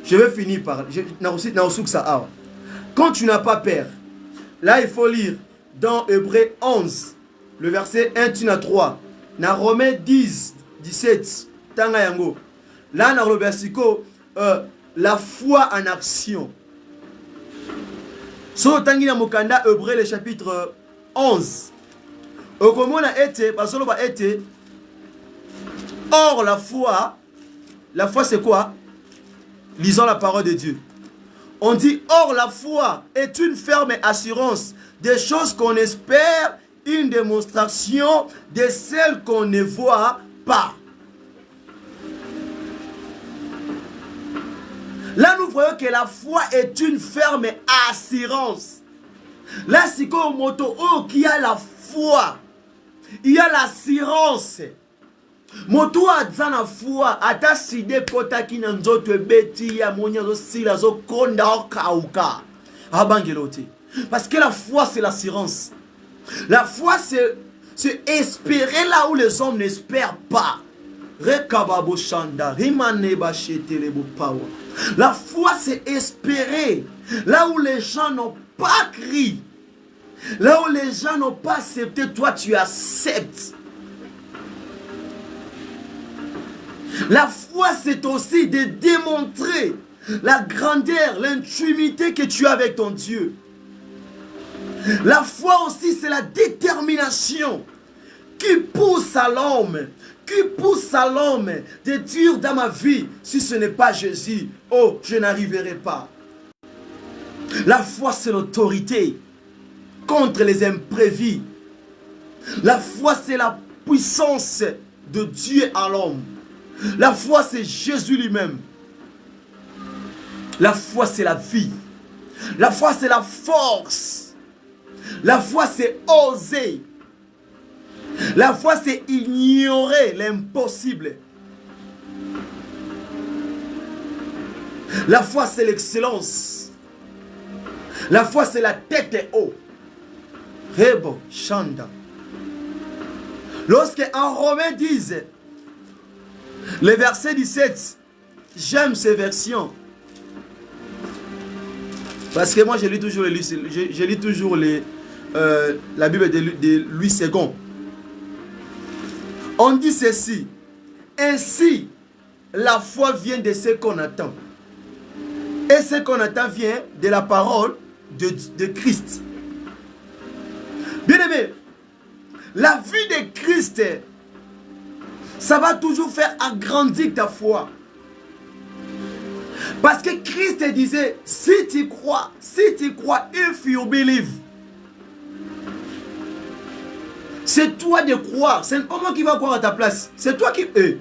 [SPEAKER 2] je vais finir par... Quand tu n'as pas peur, là il faut lire dans Hébreux 11, le verset 1 à 3, dans Romains 10, 17, Tanga Yango. Là dans le verset, la foi en action. So Tangi na Mokanda, Hébreux le chapitre 11. Okomona été, parce que l'on été. Or la foi c'est quoi? Lisons la parole de Dieu. On dit, or la foi est une ferme assurance des choses qu'on espère, une démonstration de celles qu'on ne voit pas. Là nous voyons que la foi est une ferme assurance. Là c'est comme moto qui a la foi, il y a l'assurance. Moto aza na foi ata side kota ki na nzoto ebeti ya monya zo sila zo konda okauka abangelote. Parce que la foi c'est l'assurance. La foi c'est espérer là où les hommes n'espèrent pas. Rekababo shanda rimane bachete lebo power. La foi c'est espérer là où les gens n'ont pas crié. Là où les gens n'ont pas accepté, toi tu acceptes. La foi, c'est aussi de démontrer la grandeur, l'intimité que tu as avec ton Dieu. La foi aussi, c'est la détermination qui pousse à l'homme, de dire dans ma vie, si ce n'est pas Jésus, oh, je n'arriverai pas. La foi, c'est l'autorité contre les imprévus. La foi, c'est la puissance de Dieu à l'homme. La foi, c'est Jésus lui-même. La foi, c'est la vie. La foi, c'est la force. La foi, c'est oser. La foi, c'est ignorer l'impossible. La foi, c'est l'excellence. La foi, c'est la tête haute. Rebo, Chanda. Lorsque en Romains disent, le verset 17, j'aime ces versions. Parce que moi, je lis toujours, la Bible de Louis II. On dit ceci. Ainsi, la foi vient de ce qu'on attend. Et ce qu'on attend vient de la parole de Christ. Bien aimé, la vie de Christ, ça va toujours faire agrandir ta foi. Parce que Christ disait, si tu crois, if you believe. C'est toi de croire. C'est pas moi qui va croire à ta place. C'est toi qui... Il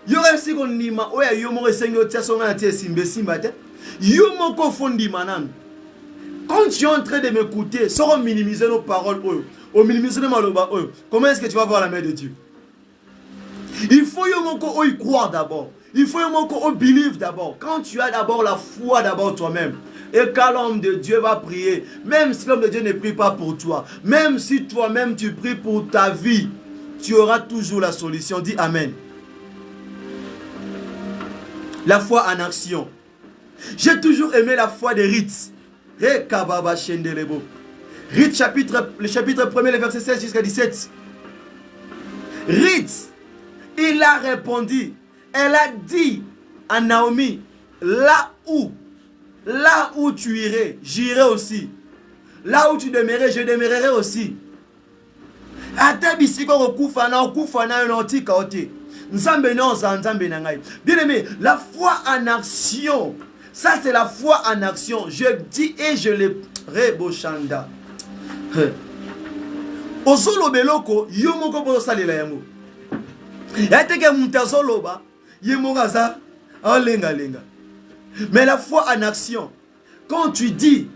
[SPEAKER 2] y aurait si qu'on dit, ouais, il y a Seigneur, tu as son quand tu es en train de m'écouter, sans minimiser nos paroles, minimiser nos maloba, comment est-ce que tu vas voir la main de Dieu? Il faut y croire d'abord. Il faut y believe d'abord. Quand tu as d'abord la foi d'abord toi-même, et quand l'homme de Dieu va prier, même si l'homme de Dieu ne prie pas pour toi, même si toi-même tu pries pour ta vie, tu auras toujours la solution. Dis Amen. La foi en action. J'ai toujours aimé la foi de Ruth. Ruth le chapitre 1er, le verset 16 jusqu'à 17. Ruth, il a répondu, elle a dit à Naomi, là où tu irais, j'irai aussi. Là où tu demeurerais, je demeurerai aussi. Bien aimé, la foi en action, Ça, c'est la foi en action. Je dis et je le rebochanda. Ozolo beloko, yomoko po salela yango. Yateke mutazoloba, yemoraza, lenga lenga. Mais la foi en action, quand tu dis,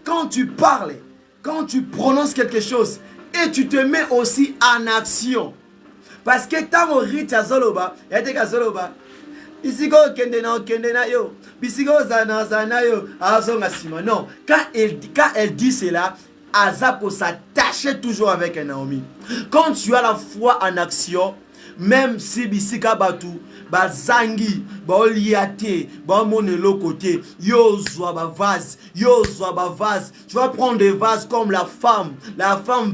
[SPEAKER 2] quand tu parles, quand tu prononces quelque chose, et tu te mets aussi en action. Parce que tant au rite zoloba, yateke zoloba, Bisigo kendena yo, bisigo zana yo, azonga sima. Non, quand elle dit cela, Azapo s'attache toujours avec un Naomi. Quand tu as la foi en action, même si bisika batu, bazangi, baoliate, bamonelo côté, yo zwa ba vase, tu vas prendre des vases comme la femme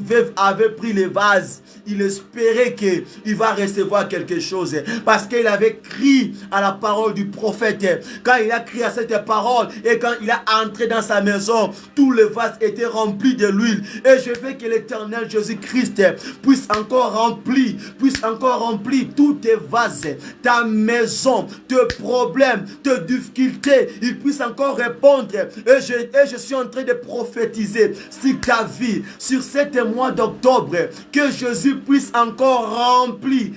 [SPEAKER 2] veuve avait pris les vases. Il espérait qu'il va recevoir quelque chose. Parce qu'il avait crié à la parole du prophète. Quand il a crié à cette parole et quand il a entré dans sa maison, tous les vases étaient remplis de l'huile. Et je veux que l'Éternel Jésus-Christ puisse encore remplir tous tes vases, ta maison, tes problèmes, tes difficultés. Il puisse encore répondre. Et je suis en train de prophétiser sur ta vie, sur cet mois d'octobre, que Jésus puisse encore remplir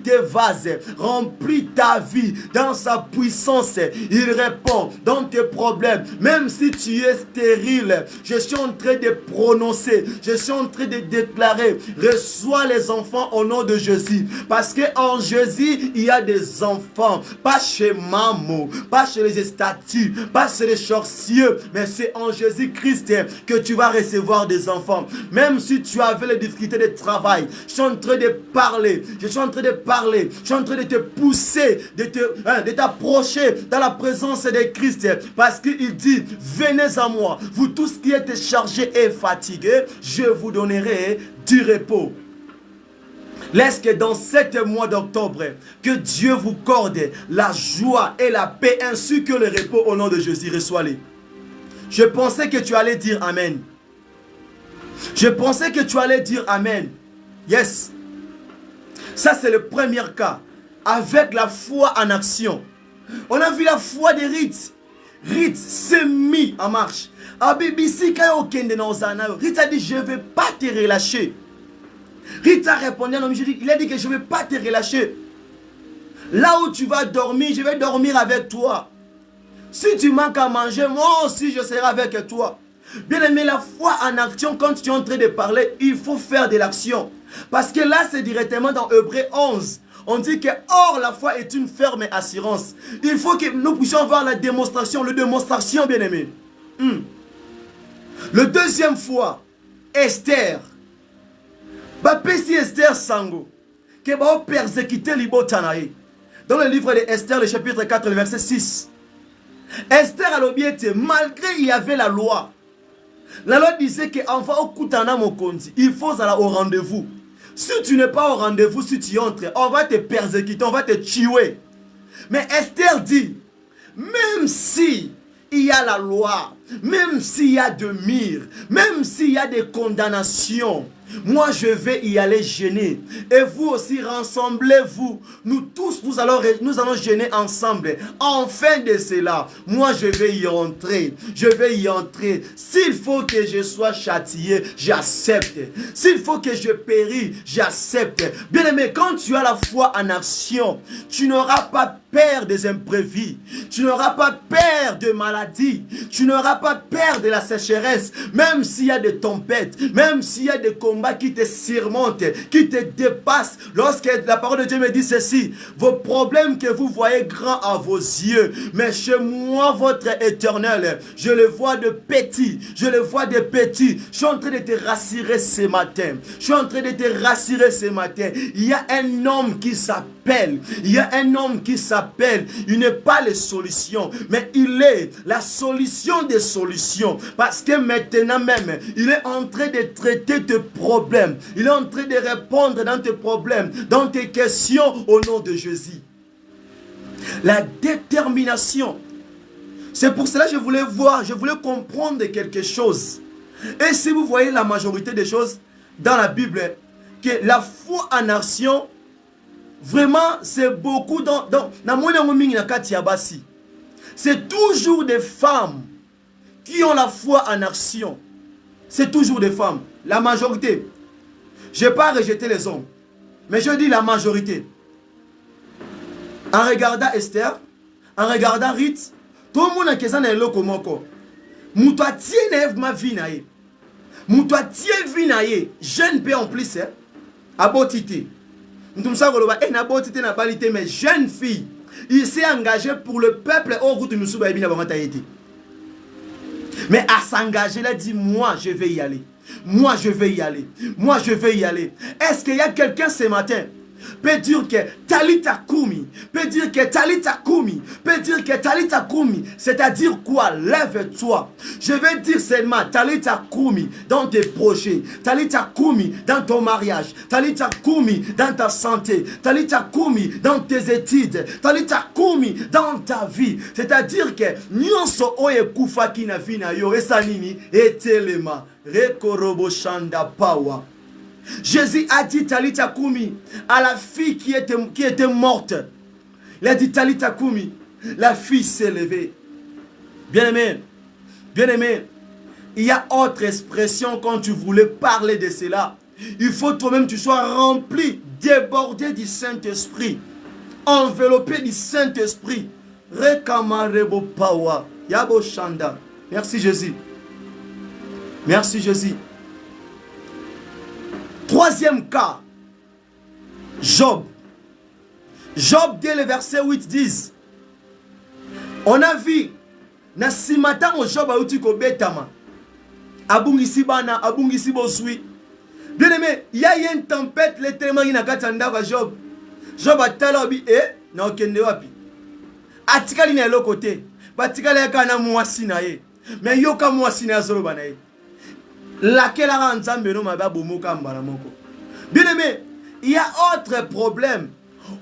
[SPEAKER 2] tes vases, remplir ta vie dans sa puissance. Il répond dans tes problèmes, même si tu es stérile. Je suis en train de prononcer, je suis en train de déclarer, reçois les enfants au nom de Jésus, parce que en Jésus il y a des enfants, pas chez Mamo, pas chez les statues, pas chez les sorciers, mais c'est en Jésus-Christ que tu vas recevoir des enfants. Même si tu avais les difficultés de travail, je suis en train de parler, je suis en train de te pousser, de t'approcher dans la présence de Christ, parce qu'il dit, venez à moi, vous tous qui êtes chargés et fatigués, je vous donnerai du repos. Laisse que dans 7 mois d'octobre, que Dieu vous corde la joie et la paix ainsi que le repos au nom de Jésus. Reçois-les. Je pensais que tu allais dire Amen. Je pensais que tu allais dire Amen. Yes. Ça, c'est le premier cas. Avec la foi en action. On a vu la foi de Ruth. Ruth s'est mis en marche. Ruth a dit, je ne vais pas te relâcher. Ruth a répondu à l'homme, il a dit que je ne vais pas te relâcher. Là où tu vas dormir, je vais dormir avec toi. Si tu manques à manger, moi aussi je serai avec toi. Bien aimé, la foi en action, quand tu es en train de parler, il faut faire de l'action. Parce que là, c'est directement dans Hébreux 11. On dit que, or, la foi est une ferme assurance. Il faut que nous puissions voir la démonstration, bien aimé. Le deuxième fois, Esther. Bapesi Esther Sango. Que va persécuter Libotanaï. Dans le livre de Esther, le chapitre 4, le verset 6. Esther a l'obéité, malgré il y avait la loi. La loi disait que enfant au Koutana Mokonzi, il faut aller au rendez-vous. Si tu n'es pas au rendez-vous, si tu entres, on va te persécuter, on va te tuer. Mais Esther dit, même si il y a la loi, même s'il y a de mire, même s'il y a des condamnations, moi je vais y aller gêner. Et vous aussi, rassemblez-vous. Nous tous, nous allons gêner ensemble. Enfin de cela, moi je vais y entrer. Je vais y entrer. S'il faut que je sois châtié, j'accepte. S'il faut que je péris, j'accepte. Bien aimé, quand tu as la foi en action, tu n'auras pas peur des imprévus. Tu n'auras pas peur de maladies. Tu n'auras pas peur de la sécheresse. Même s'il y a des tempêtes, même s'il y a des combats qui te surmontent, qui te dépassent. Lorsque la parole de Dieu me dit ceci, vos problèmes que vous voyez grands à vos yeux, mais chez moi, votre éternel, je le vois de petit. Je le vois de petit. Je suis en train de te rassurer ce matin. Je suis en train de te rassurer ce matin. Il y a un homme qui s'appelle. Il y a un homme qui s'appelle. Il n'est pas les solutions, mais il est la solution des solutions. Parce que maintenant même, il est en train de traiter tes problèmes. Il est en train de répondre dans tes problèmes, dans tes questions au nom de Jésus. La détermination. C'est pour cela que je voulais comprendre quelque chose. Et si vous voyez la majorité des choses dans la Bible, que la foi en action, vraiment, c'est beaucoup c'est toujours des femmes qui ont la foi en action. C'est toujours des femmes. La majorité. Je n'ai pas rejeté les hommes. Mais je dis la majorité. En regardant Esther, en regardant Ruth, tout le monde a question de l'eau. Moutoua tienne ma vie naïe. Moutoua tienne vie naïe. Jeune paix en plus. Abotité. Nous sommes abotité n'a pas été, mais jeune fille. Il s'est engagé pour le peuple au route de Moussouba et Binabangataïti. Mais à s'engager, il a dit, moi je vais y aller. Moi je vais y aller. Moi je vais y aller. Est-ce qu'il y a quelqu'un ce matin peut dire que Talita Koumi, peut dire que Talita Koumi, peut dire que Talita Koumi, c'est-à-dire quoi? Lève-toi. Je vais dire seulement Talita Koumi dans tes projets, Talita Koumi dans ton mariage, Talita Koumi dans ta santé, Talita Koumi dans tes études, Talita Koumi dans ta vie. C'est-à-dire que nyonso oye kufa kina vina yo esanini etelema rekorobo shanda power. Jésus a dit Talita Koumi à la fille qui était morte. Il a dit Talita Koumi, la fille s'est levée. Bien-aimé, il y a autre expression quand tu voulais parler de cela. Il faut toi-même tu sois rempli, débordé du Saint-Esprit, enveloppé du Saint-Esprit. Rekamarebo Pawa, Yabo Shanda. Merci Jésus. Merci Jésus. Troisième cas, Job. Job, dès le verset 8, 10. On a vu, na simata o Job a uti ko betama. Abungisi bana, abungisi bosui. Bien aimé, il y a une tempête, les témoins qui n'a qu'à t'endava Job. Job a talobi et na okende wapi. Atikali na l'autre côté. Batikali ya kana mwasi na ye. Mais yoka mwasi na zolo banaye. Laquelle a ensemble no maba bomoka mbala moko. Bien aimé, il y a autre problème.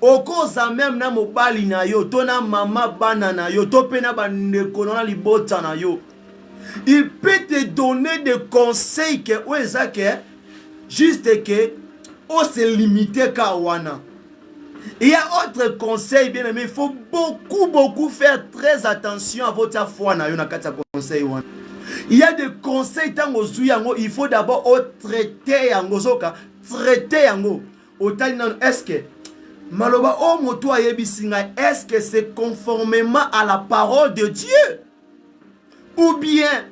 [SPEAKER 2] Au cause même na mobali na yo, to na mama bana na yo, to pe na bandeko na libota na yo. Il peut te donner des conseils que ouezake juste que on se limiter ka wana. Il y a autre conseil bien aimé, il faut beaucoup faire très attention à votre foi na yo na kata conseil wana. Il y a des conseils tango zuyango, il faut d'abord traiter yango zoka, traiter yango. Est-ce que maloba o moto ayebisinga, est-ce que c'est conformément à la parole de Dieu? Ou bien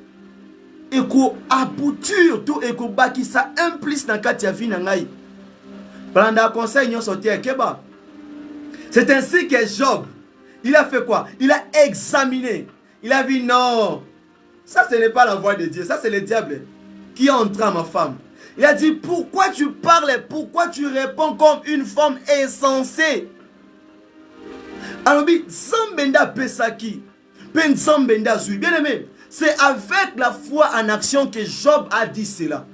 [SPEAKER 2] eko aboutir tout eko bakisa implice na kati ya vie na ngai. Prendre conseil nyo sote keba. C'est ainsi que Job, il a fait quoi? Il a examiné. Il a vu non. Ça, ce n'est pas la voix de Dieu. Ça, c'est le diable qui est entré à ma femme. Il a dit, pourquoi tu parles? Pourquoi tu réponds comme une femme insensée? Alors, Zambenda Pesaki, Pen Zambenda Zui. Bien aimé, c'est avec la foi en action que Job a dit cela.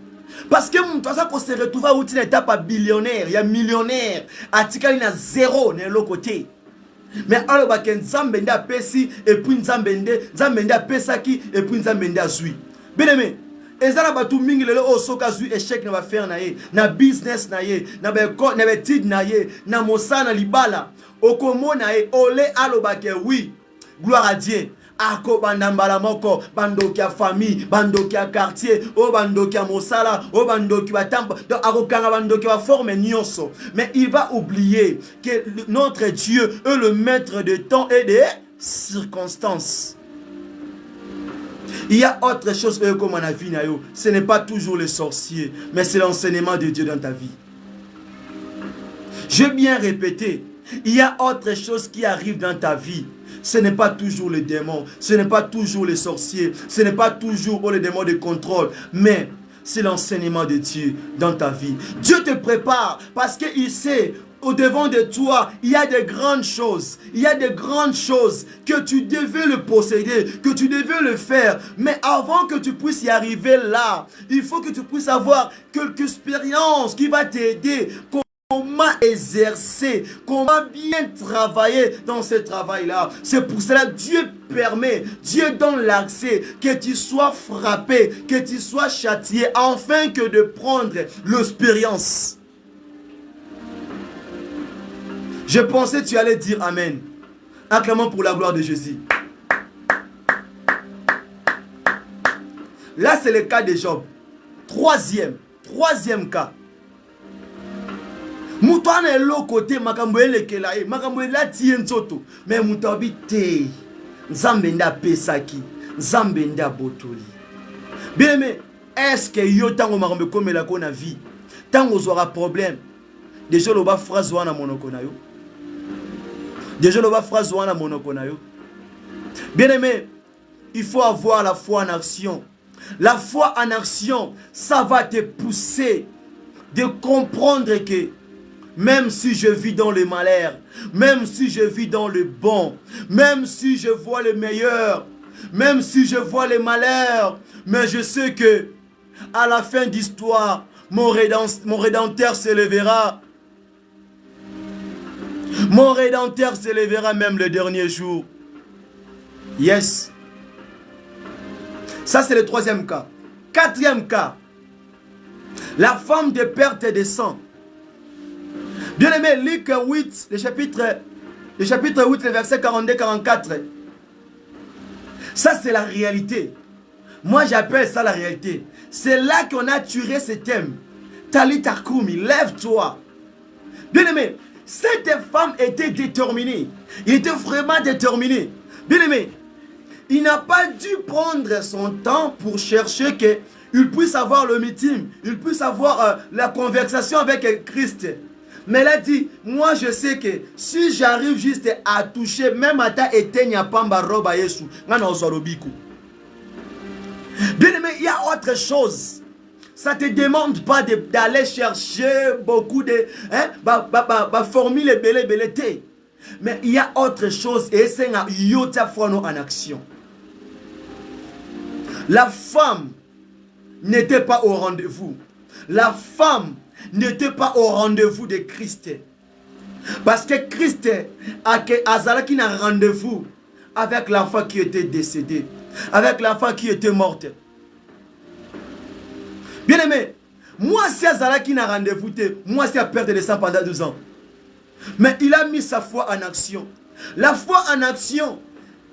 [SPEAKER 2] Parce que mon toit qu'on se retrouve à une étape à billionnaire, il y a millionnaire, à Tikali na zéro, de l'autre côté. Mais alors, Nzambenda pesi et puis Nzambenda pesaki et puis Nzambenda zui. Bien aimé, ezala batu mingi lelo o soka zui échec na ba faire na ye, na business na ye, na be tid na ye, na mosana libala. Okomo na ye, ole alobake oui. Gloire à Dieu. Ako bandambala moko, bandoki ya famille, bandoki ya quartier, o bandoki ya mosala, o bandoki ya temple, donc akokanga bandoki ya forme nyonso. Mais il va oublier que notre Dieu est le maître de temps et des circonstances. Il y a autre chose comme on a vu, ce n'est pas toujours le sorcier, mais c'est l'enseignement de Dieu dans ta vie. Je vais bien répéter, il y a autre chose qui arrive dans ta vie. Ce n'est pas toujours le démon, ce n'est pas toujours les sorciers, ce n'est pas toujours le démon de contrôle, mais c'est l'enseignement de Dieu dans ta vie. Dieu te prépare parce qu'il sait, au devant de toi, il y a des grandes choses. Il y a des grandes choses que tu devais le posséder, que tu devais le faire. Mais avant que tu puisses y arriver là, il faut que tu puisses avoir quelques expériences qui vont t'aider. Comment exercer, comment bien travailler dans ce travail-là. C'est pour cela que Dieu permet, Dieu donne l'accès, que tu sois frappé, que tu sois châtié, afin que de prendre l'expérience. Je pensais que tu allais dire Amen. Acclamons pour la gloire de Jésus. Là, c'est le cas de Job. Troisième cas. Moutoane est l'autre côté, makamboele kelae, makamboele la tien soto, mais moutabi te, Nzambenda pesaki, Nzambenda botoli. Bien aimé, est-ce que yo tango makambe comme la kona vie, tango aura problème, déjà l'oba phrase wana monoko na yo, déjà l'oba phrase wana monoko na yo. Bien aimé, il faut avoir la foi en action. La foi en action, ça va te pousser de comprendre que même si je vis dans le malheur, même si je vis dans le bon, même si je vois le meilleur, même si je vois le malheur, mais je sais que à la fin d'histoire, mon Rédempteur se lèvera. Mon Rédempteur se lèvera même le dernier jour. Yes. Ça, c'est le troisième cas. Quatrième cas. La femme de perte de sang. Bien aimé, Luc 8, le chapitre 8, le verset 42-44. Ça, c'est la réalité. Moi, j'appelle ça la réalité. C'est là qu'on a tiré ce thème. Talita Koumi, lève-toi. Bien aimé, cette femme était déterminée. Il était vraiment déterminé. Bien aimé, il n'a pas dû prendre son temps pour chercher qu'il puisse avoir le meeting, il puisse avoir la conversation avec Christ. Mais il a dit, moi je sais que si j'arrive juste à toucher, même à ta etenya pamba roba yesu, bien aimé, il y a autre chose. Ça ne te demande pas d'aller chercher beaucoup de formules belé. Mais il y a autre chose et c'est un yota fono en action. La femme n'était pas au rendez-vous. La femme n'était pas au rendez-vous de Christ. Parce que Christ a un rendez-vous avec l'enfant qui était décédé, avec l'enfant qui était morte. Bien aimé, moi c'est Azalaki n'a rendez-vous, moi c'est à perdre de sang pendant 12 ans. Mais il a mis sa foi en action. La foi en action,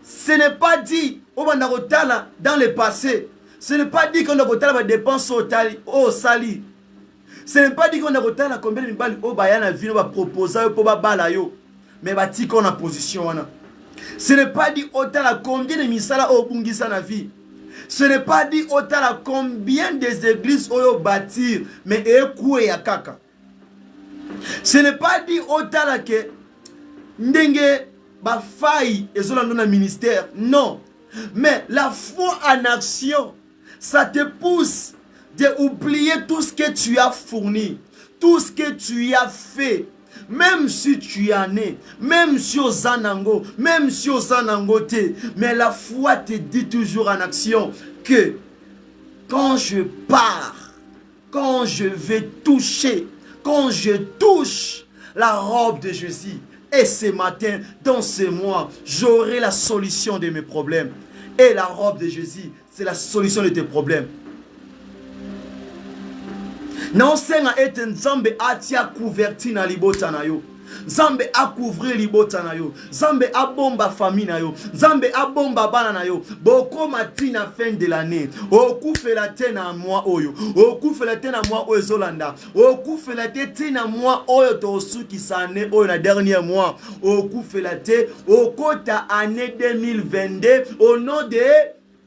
[SPEAKER 2] ce n'est pas dit dans le passé. Ce n'est pas dit qu'on a dépenses au sali. Ce n'est pas dit qu'on a combien de balles au bayana vino va proposer pour balayo. Mais va ti qu'on a position. Ce n'est pas dit autant à combien de misala au bungisa na vie. Ce n'est pas dit autant à combien des églises au bâtir. Mais ekoué ya kaka. Ce n'est pas dit autant à que ndenge ba faille et cela dans le ministère. Non. Mais la foi en action, ça te pousse d'oublier tout ce que tu as fourni, tout ce que tu as fait. Même si tu en es, même si aux anango, même si aux anangoté, mais la foi te dit toujours en action que quand je pars, quand je vais toucher, quand je touche la robe de Jésus, et ce matin, dans ce mois, j'aurai la solution de mes problèmes. Et la robe de Jésus, c'est la solution de tes problèmes. Non, c'est un Nzambe atia couverti na libota na yo. Nzambe a couvrir libota na yo. Nzambe a bomba famille na yo. Nzambe a bomba bana na yo. Boko matina fin de l'année. Oku fela te na moi oyo. Oku fela te na moi oyo Zolanda. Oku fela te na moi oyo tosu ki sa année oyo na dernier mois. Oku fela te okota année 2022 au nom de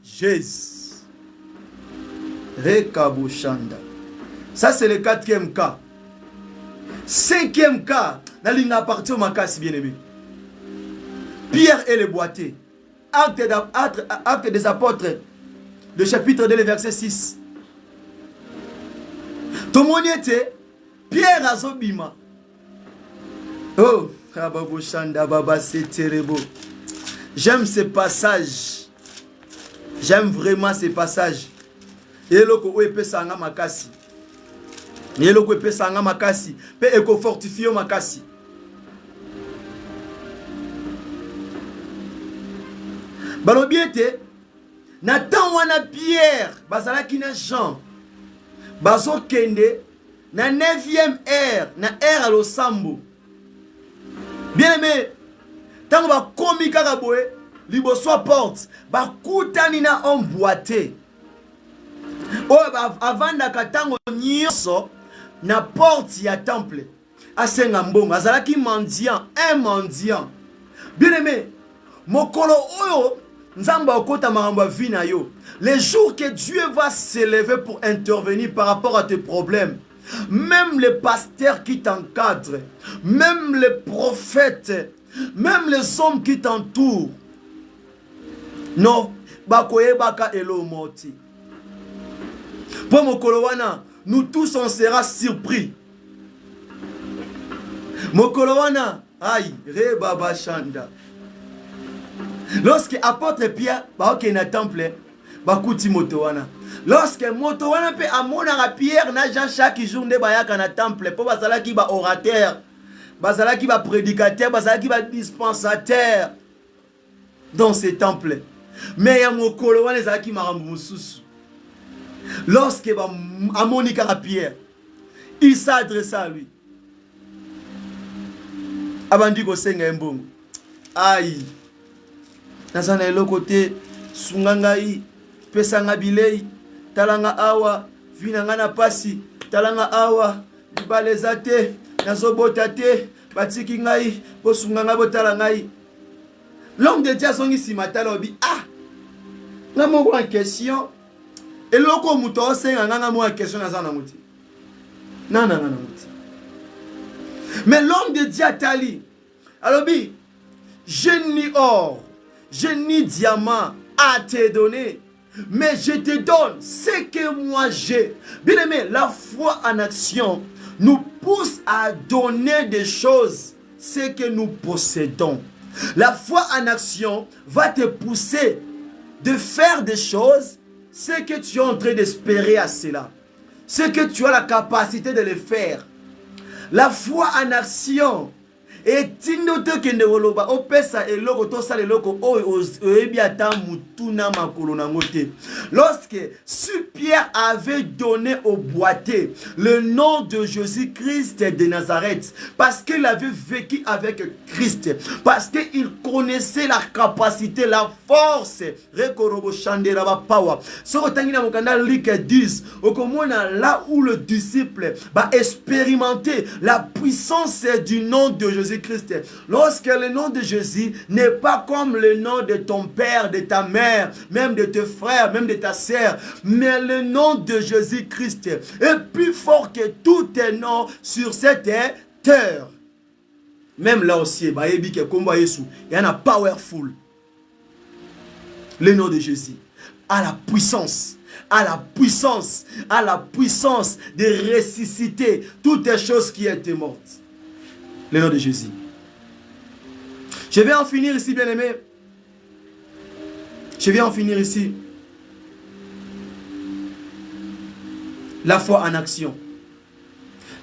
[SPEAKER 2] Jésus. Rekabushanda. Ça, c'est le quatrième cas. Cinquième cas, la ligne appartient au Makassi, bien-aimé. Pierre et le boîtier. Acte des apôtres, le chapitre 2, le verset 6. Tout le monde était Pierre Azobima. Oh, c'est terrible. J'aime ce passage. J'aime vraiment ce passage. Et le ko peut sanga Makassi. Et le ko peut sanga Makassi. Peut eko fortifier Makassi. Balobiete, Nathan wana Pierre, bazalaki na Jean, bazo kende, na 9e ère, na ère à l'Osambo. Bien aimé, tant ba komi kaka boye, liboso porte, ba kutani na emboîté. avandaka tango nyonso na porte ya temple asenga mbongo azalaki mendiant, un mendiant. Bien aimé, mokolo oyo nzambe okota makambo ya vie na yo, les jours que Dieu va s'élever pour intervenir par rapport à tes problèmes, même les pasteurs qui t'encadrent, même les prophètes, même les hommes qui t'entourent, non, bakoyebaka elo moti. Pour mokolo wana, nous tous on sera surpris. Mokolo wana, aïe, re baba chanda. Lorsque apôtre Pierre baoke na temple, bakuti moto wana. Lorsque moto wana pe amonaka Pierre na Jean chaque jour nde bayaka na temple, po bazalaki ba orateur, bazalaki ba prédicateur, bazalaki ba dispensateur dans ces temples. Mais ya mokolo wana ezalaki makambo mosusu. Lorsque amonika Pierre, il s'adressa à lui. Abandi ko senga mbongo. Aïe. Nazana eloko te sungangai pesanga bilei talanga awa vinanga na pasi talanga awa libaleza te nazobota te batiki ngai po sunganga botala ngai. L'homme de Dieu songi simatala obi ah nga moko en question eloko muto osenga nga moko en question nazana muti nana muti. Mais l'homme de Dieu tali alobi je ni or je ni diamant à te donner, mais je te donne ce que moi j'ai. Bien aimé, la foi en action nous pousse à donner des choses, ce que nous possédons. La foi en action va te pousser de faire des choses, ce que tu es en train d'espérer à cela, ce que tu as la capacité de le faire. La foi en action et tindoto kende woloba opesa eloko to sala eloko oyebi ata mutuna makolo na ngote. Lorsque Pierre avait donné au boité le nom de Jésus-Christ de Nazareth, parce qu'il avait vécu avec Christ, parce qu'il connaissait la capacité, la force, rekorobo chandera ba power. So tangina mokanda Luc 10, okomona là où le disciple va expérimenter la puissance du nom de Jésus-Christ. Lorsque le nom de Jésus n'est pas comme le nom de ton père, de ta mère, même de tes frères, même de ta sœur, mais le nom de Jésus-Christ est plus fort que tous tes noms sur cette terre. Même là aussi, il y en a powerful. Le nom de Jésus a la puissance. À la puissance de ressusciter toutes les choses qui étaient mortes. Le nom de Jésus. Je vais en finir ici, bien-aimé. Je vais en finir ici. La foi en action.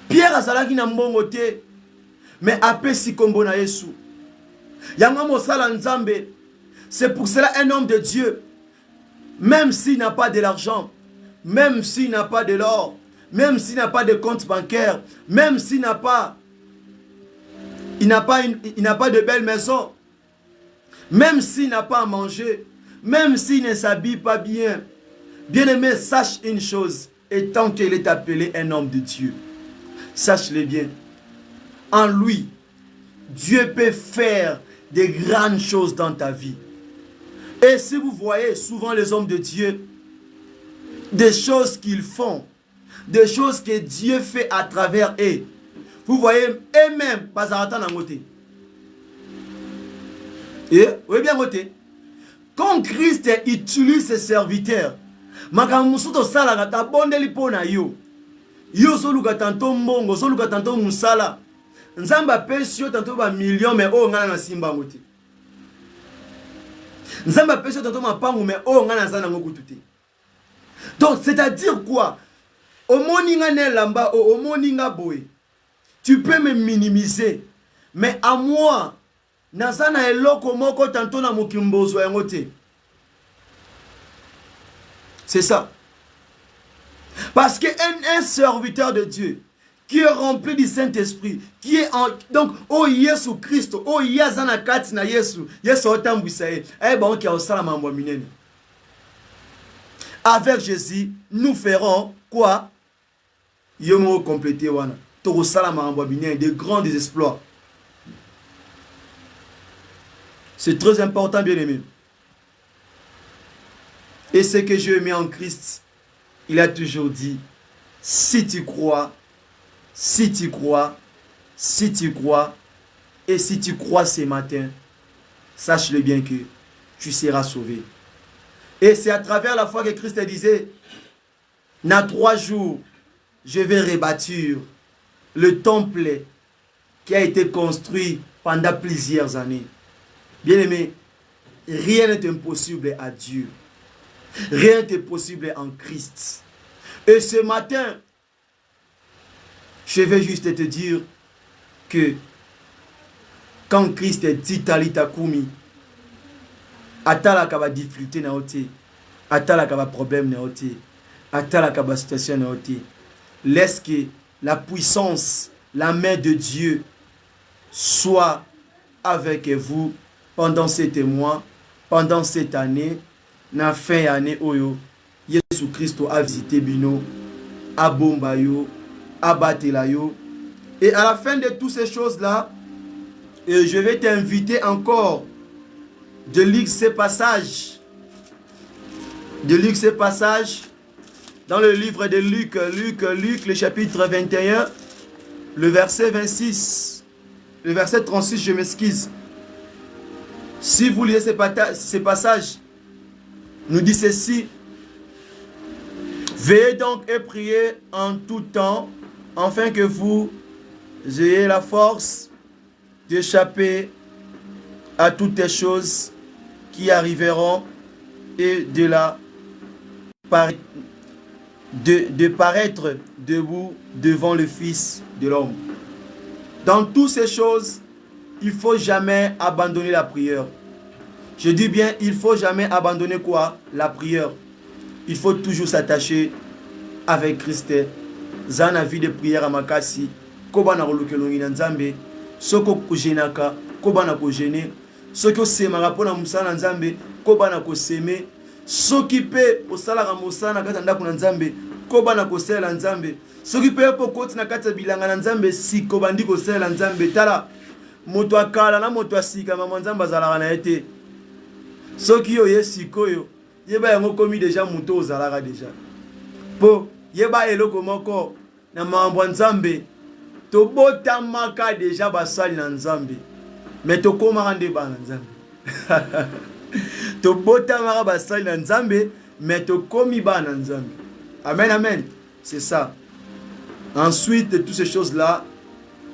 [SPEAKER 2] Pierre azalaki na mbongo te, mais apesi kombo na Yesu. Yanga mosala nzambe. C'est pour cela un homme de Dieu, même s'il n'a pas de l'argent, même s'il n'a pas de l'or, même s'il n'a pas de compte bancaire, même s'il n'a pas il n'a pas de belle maison, même s'il n'a pas à manger, même s'il ne s'habille pas bien, bien-aimé, sache une chose, et tant qu'il est appelé un homme de Dieu, sache-le bien, en lui, Dieu peut faire des grandes choses dans ta vie. Et si vous voyez souvent les hommes de Dieu, des choses qu'ils font, des choses que Dieu fait à travers eux, vous voyez, eux-mêmes, pas à attendre à côté. Et, oui, bien côté. Quand Christ utilise ses serviteurs, makamusuto sala ta bondeli pona yo. Yo soluka tanto mbongo, soluka tanto musala. Nzamba pesio tanto ba million mais oh ngana na simba ngote. Nzamba pesio tanto mapangu mais oh ngana zana ngokututé. Donc c'est-à-dire quoi? Au moninga ne lamba au moninga boy. Tu peux me minimiser, mais à moi, nazana eloko moko tanto na mokimbozo yangote. C'est ça. Parce qu'un serviteur de Dieu qui est rempli du Saint-Esprit, qui est en donc oh Yesu Christ, oh yazana kati na Yesu, Yesu otambwisa ye, eh bon ki osala mambo minene. Avec Jésus, nous ferons quoi? Yomo complété wana. Toro salama ambabinien, de grands exploits. C'est très important, bien aimé. Et ce que Dieu met en Christ, il a toujours dit, si tu crois, si tu crois, si tu crois, et si tu crois ce matin, sache-le bien que tu seras sauvé. Et c'est à travers la foi que Christ disait, dans 3 jours, je vais rebâtir le temple qui a été construit pendant plusieurs années. Bien aimé, rien n'est impossible à Dieu. Rien n'est possible en Christ. Et ce matin, je vais juste te dire que quand Christ dit Talita Kumi, atala kaba difficulté na oti, atala kaba problème na oti, atala kaba situation na oti. Laisse que la puissance, la main de Dieu soit avec vous pendant ces mois, pendant cette année, na fin année oyo, Jésus Christ a visité Bino, a Bombayo, a Batelayo. Et à la fin de toutes ces choses-là, je vais t'inviter encore de lire ces passages. De lire ces passages dans le livre de Luc, le chapitre 21, le verset 26, le verset 36, je m'excuse. Si vous lisez ces passages, nous dit ceci: veillez donc et priez en tout temps, afin que vous ayez la force d'échapper à toutes les choses qui arriveront et de paraître debout devant le Fils de l'homme. Dans toutes ces choses, il ne faut jamais abandonner la prière. Je dis bien, il ne faut jamais abandonner quoi? La prière. Il faut toujours s'attacher avec Christ. Zana vie de prière à makasi. Koba na rolukelongi na nzambe. Soko kujenaka. Koba na kojene. Soko semaka pona musala nzambe. Koba na koseme. Soki pe osala musala kata ndako na nzambe. Koba na kosela nzambe. Soki pe po koti na kata bilanga na nzambe si koba ndi kosela nzambe. Tala moto akala na moto asika mama nzambe azalaka na ete. Soki yo yesikoyo yeba yango komi deja muto ozalaka deja. Po yeba eloko moko na mambo nzambe to botamaka deja basali na nzambe. Mais to komaka nde bana nzambe. To botamaka basali na nzambe mais to komi bana nzambe. Amen, amen. C'est ça. Ensuite de toutes ces choses-là,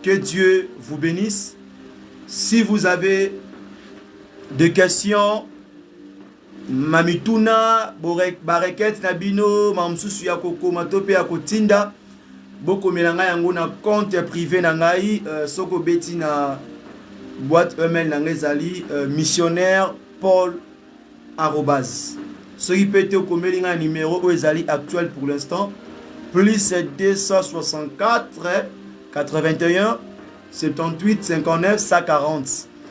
[SPEAKER 2] que Dieu vous bénisse. Si vous avez des questions, Mamituna, Bareket, Nabino, Mamsusu Yakoko, Matope Yakotinda, Boko Melanga yango na compte privé nangai, Soko Beti na boîte email nangezali, missionnaire Paul arrobase. Ce qui peut être comme un numéro Oezali actuel pour l'instant, plus 264 81 78 59 140.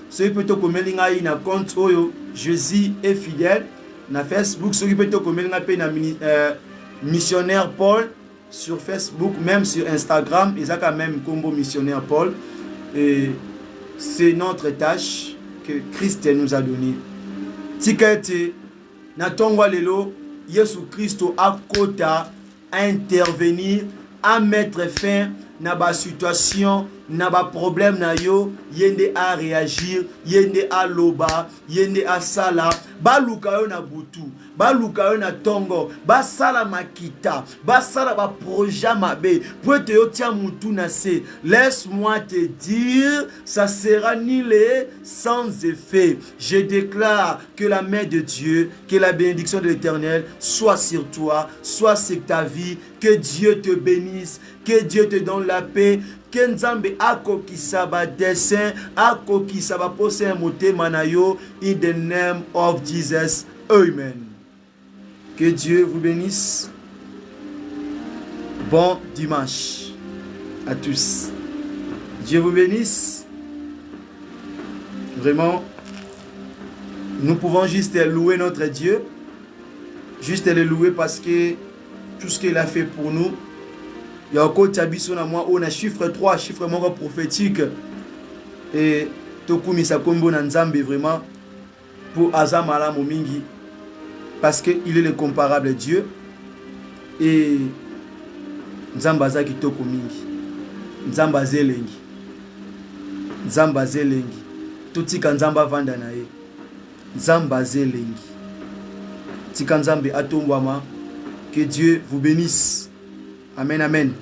[SPEAKER 2] Ce qui peut être comme un compte Oyo. Jésus est fidèle. Na Facebook, ceux qui peuvent te communiquer na missionnaire Paul sur Facebook, même sur Instagram, ils ont quand même combo missionnaire Paul. Et c'est notre tâche que Christ nous a donné. Tikete na tongwa lelo, Yesu Christo a kota à intervenir, à mettre fin na ba situation, na ba problème na yo, yende a réagir, yende a loba, yende a sala, ba luka yo na butu, ba luka yo na tongo, ba sala makita, ba sala ba projet mabe, pour te yo tia mutu na se. Laisse-moi te dire, ça sera nulé sans effet. Je déclare que la main de Dieu, que la bénédiction de l'Éternel soit sur toi, soit sur ta vie, que Dieu te bénisse, que Dieu te donne la paix, que Nzambe akokisa ba dessein, akokisa ba pose motema na yo, in the name of Jesus. Amen. Que Dieu vous bénisse. Bon dimanche à tous. Dieu vous bénisse. Vraiment, nous pouvons juste louer notre Dieu Juste le louer parce que tout ce qu'il a fait pour nous. Il y a encore Tabiso na moi, on a chiffre 3, chiffre moko prophétique. Et Tokumi Sakombo Nanzambe vraiment pour Azamala Momingi. Parce qu'il est le comparable Dieu. Et Nzambaza Kitoko Mingi. Nzamba Zelengi. Nzamba Zelengi. Tutika Nzamba Vanda nae. Nzamba Zelengi. Tika Nzambe Atombwama. Que Dieu vous bénisse. Amen, amen.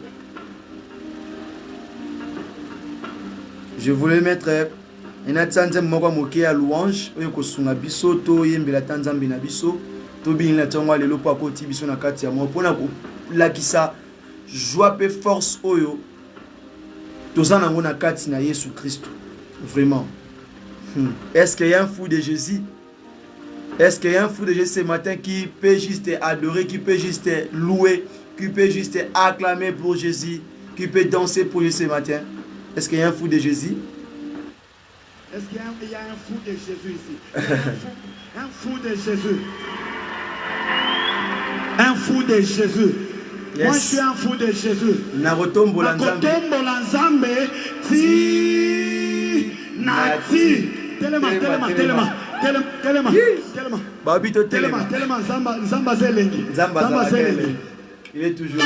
[SPEAKER 2] Je voulais mettre un attention moko moké à louange. Oyo kosunga biso to yembela Nzambe na biso. To binila tonga lelo po akoti biso na kati ya mo pona ko lakisa joie pe force oyo. Tozana ngo na kati na Yesu Christ. Vraiment. Est-ce qu'il y a un fou de Jésus? Est-ce qu'il y a un fou de Jésus ce matin qui peut juste adorer, qui peut juste louer, qui peut juste acclamer pour Jésus, qui peut danser pour Jésus ce matin? Est-ce qu'il y a un fou de Jésus?
[SPEAKER 1] Est-ce qu'il y a un fou de Jésus ici? Un fou de Jésus. Un fou de Jésus. Yes. Moi, je suis un fou de Jésus.
[SPEAKER 2] Narotombo Lanzambe.
[SPEAKER 1] Nati. Telema.
[SPEAKER 2] Babito Telema.
[SPEAKER 1] Zamba Zelengi.
[SPEAKER 2] Zamba Zelengi. Il est toujours là.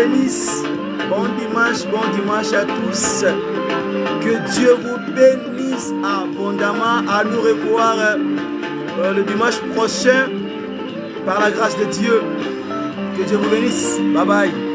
[SPEAKER 2] bénisse. Bon dimanche à tous. Que Dieu vous bénisse abondamment. À nous revoir le dimanche prochain par la grâce de Dieu. Que Dieu vous bénisse. Bye bye.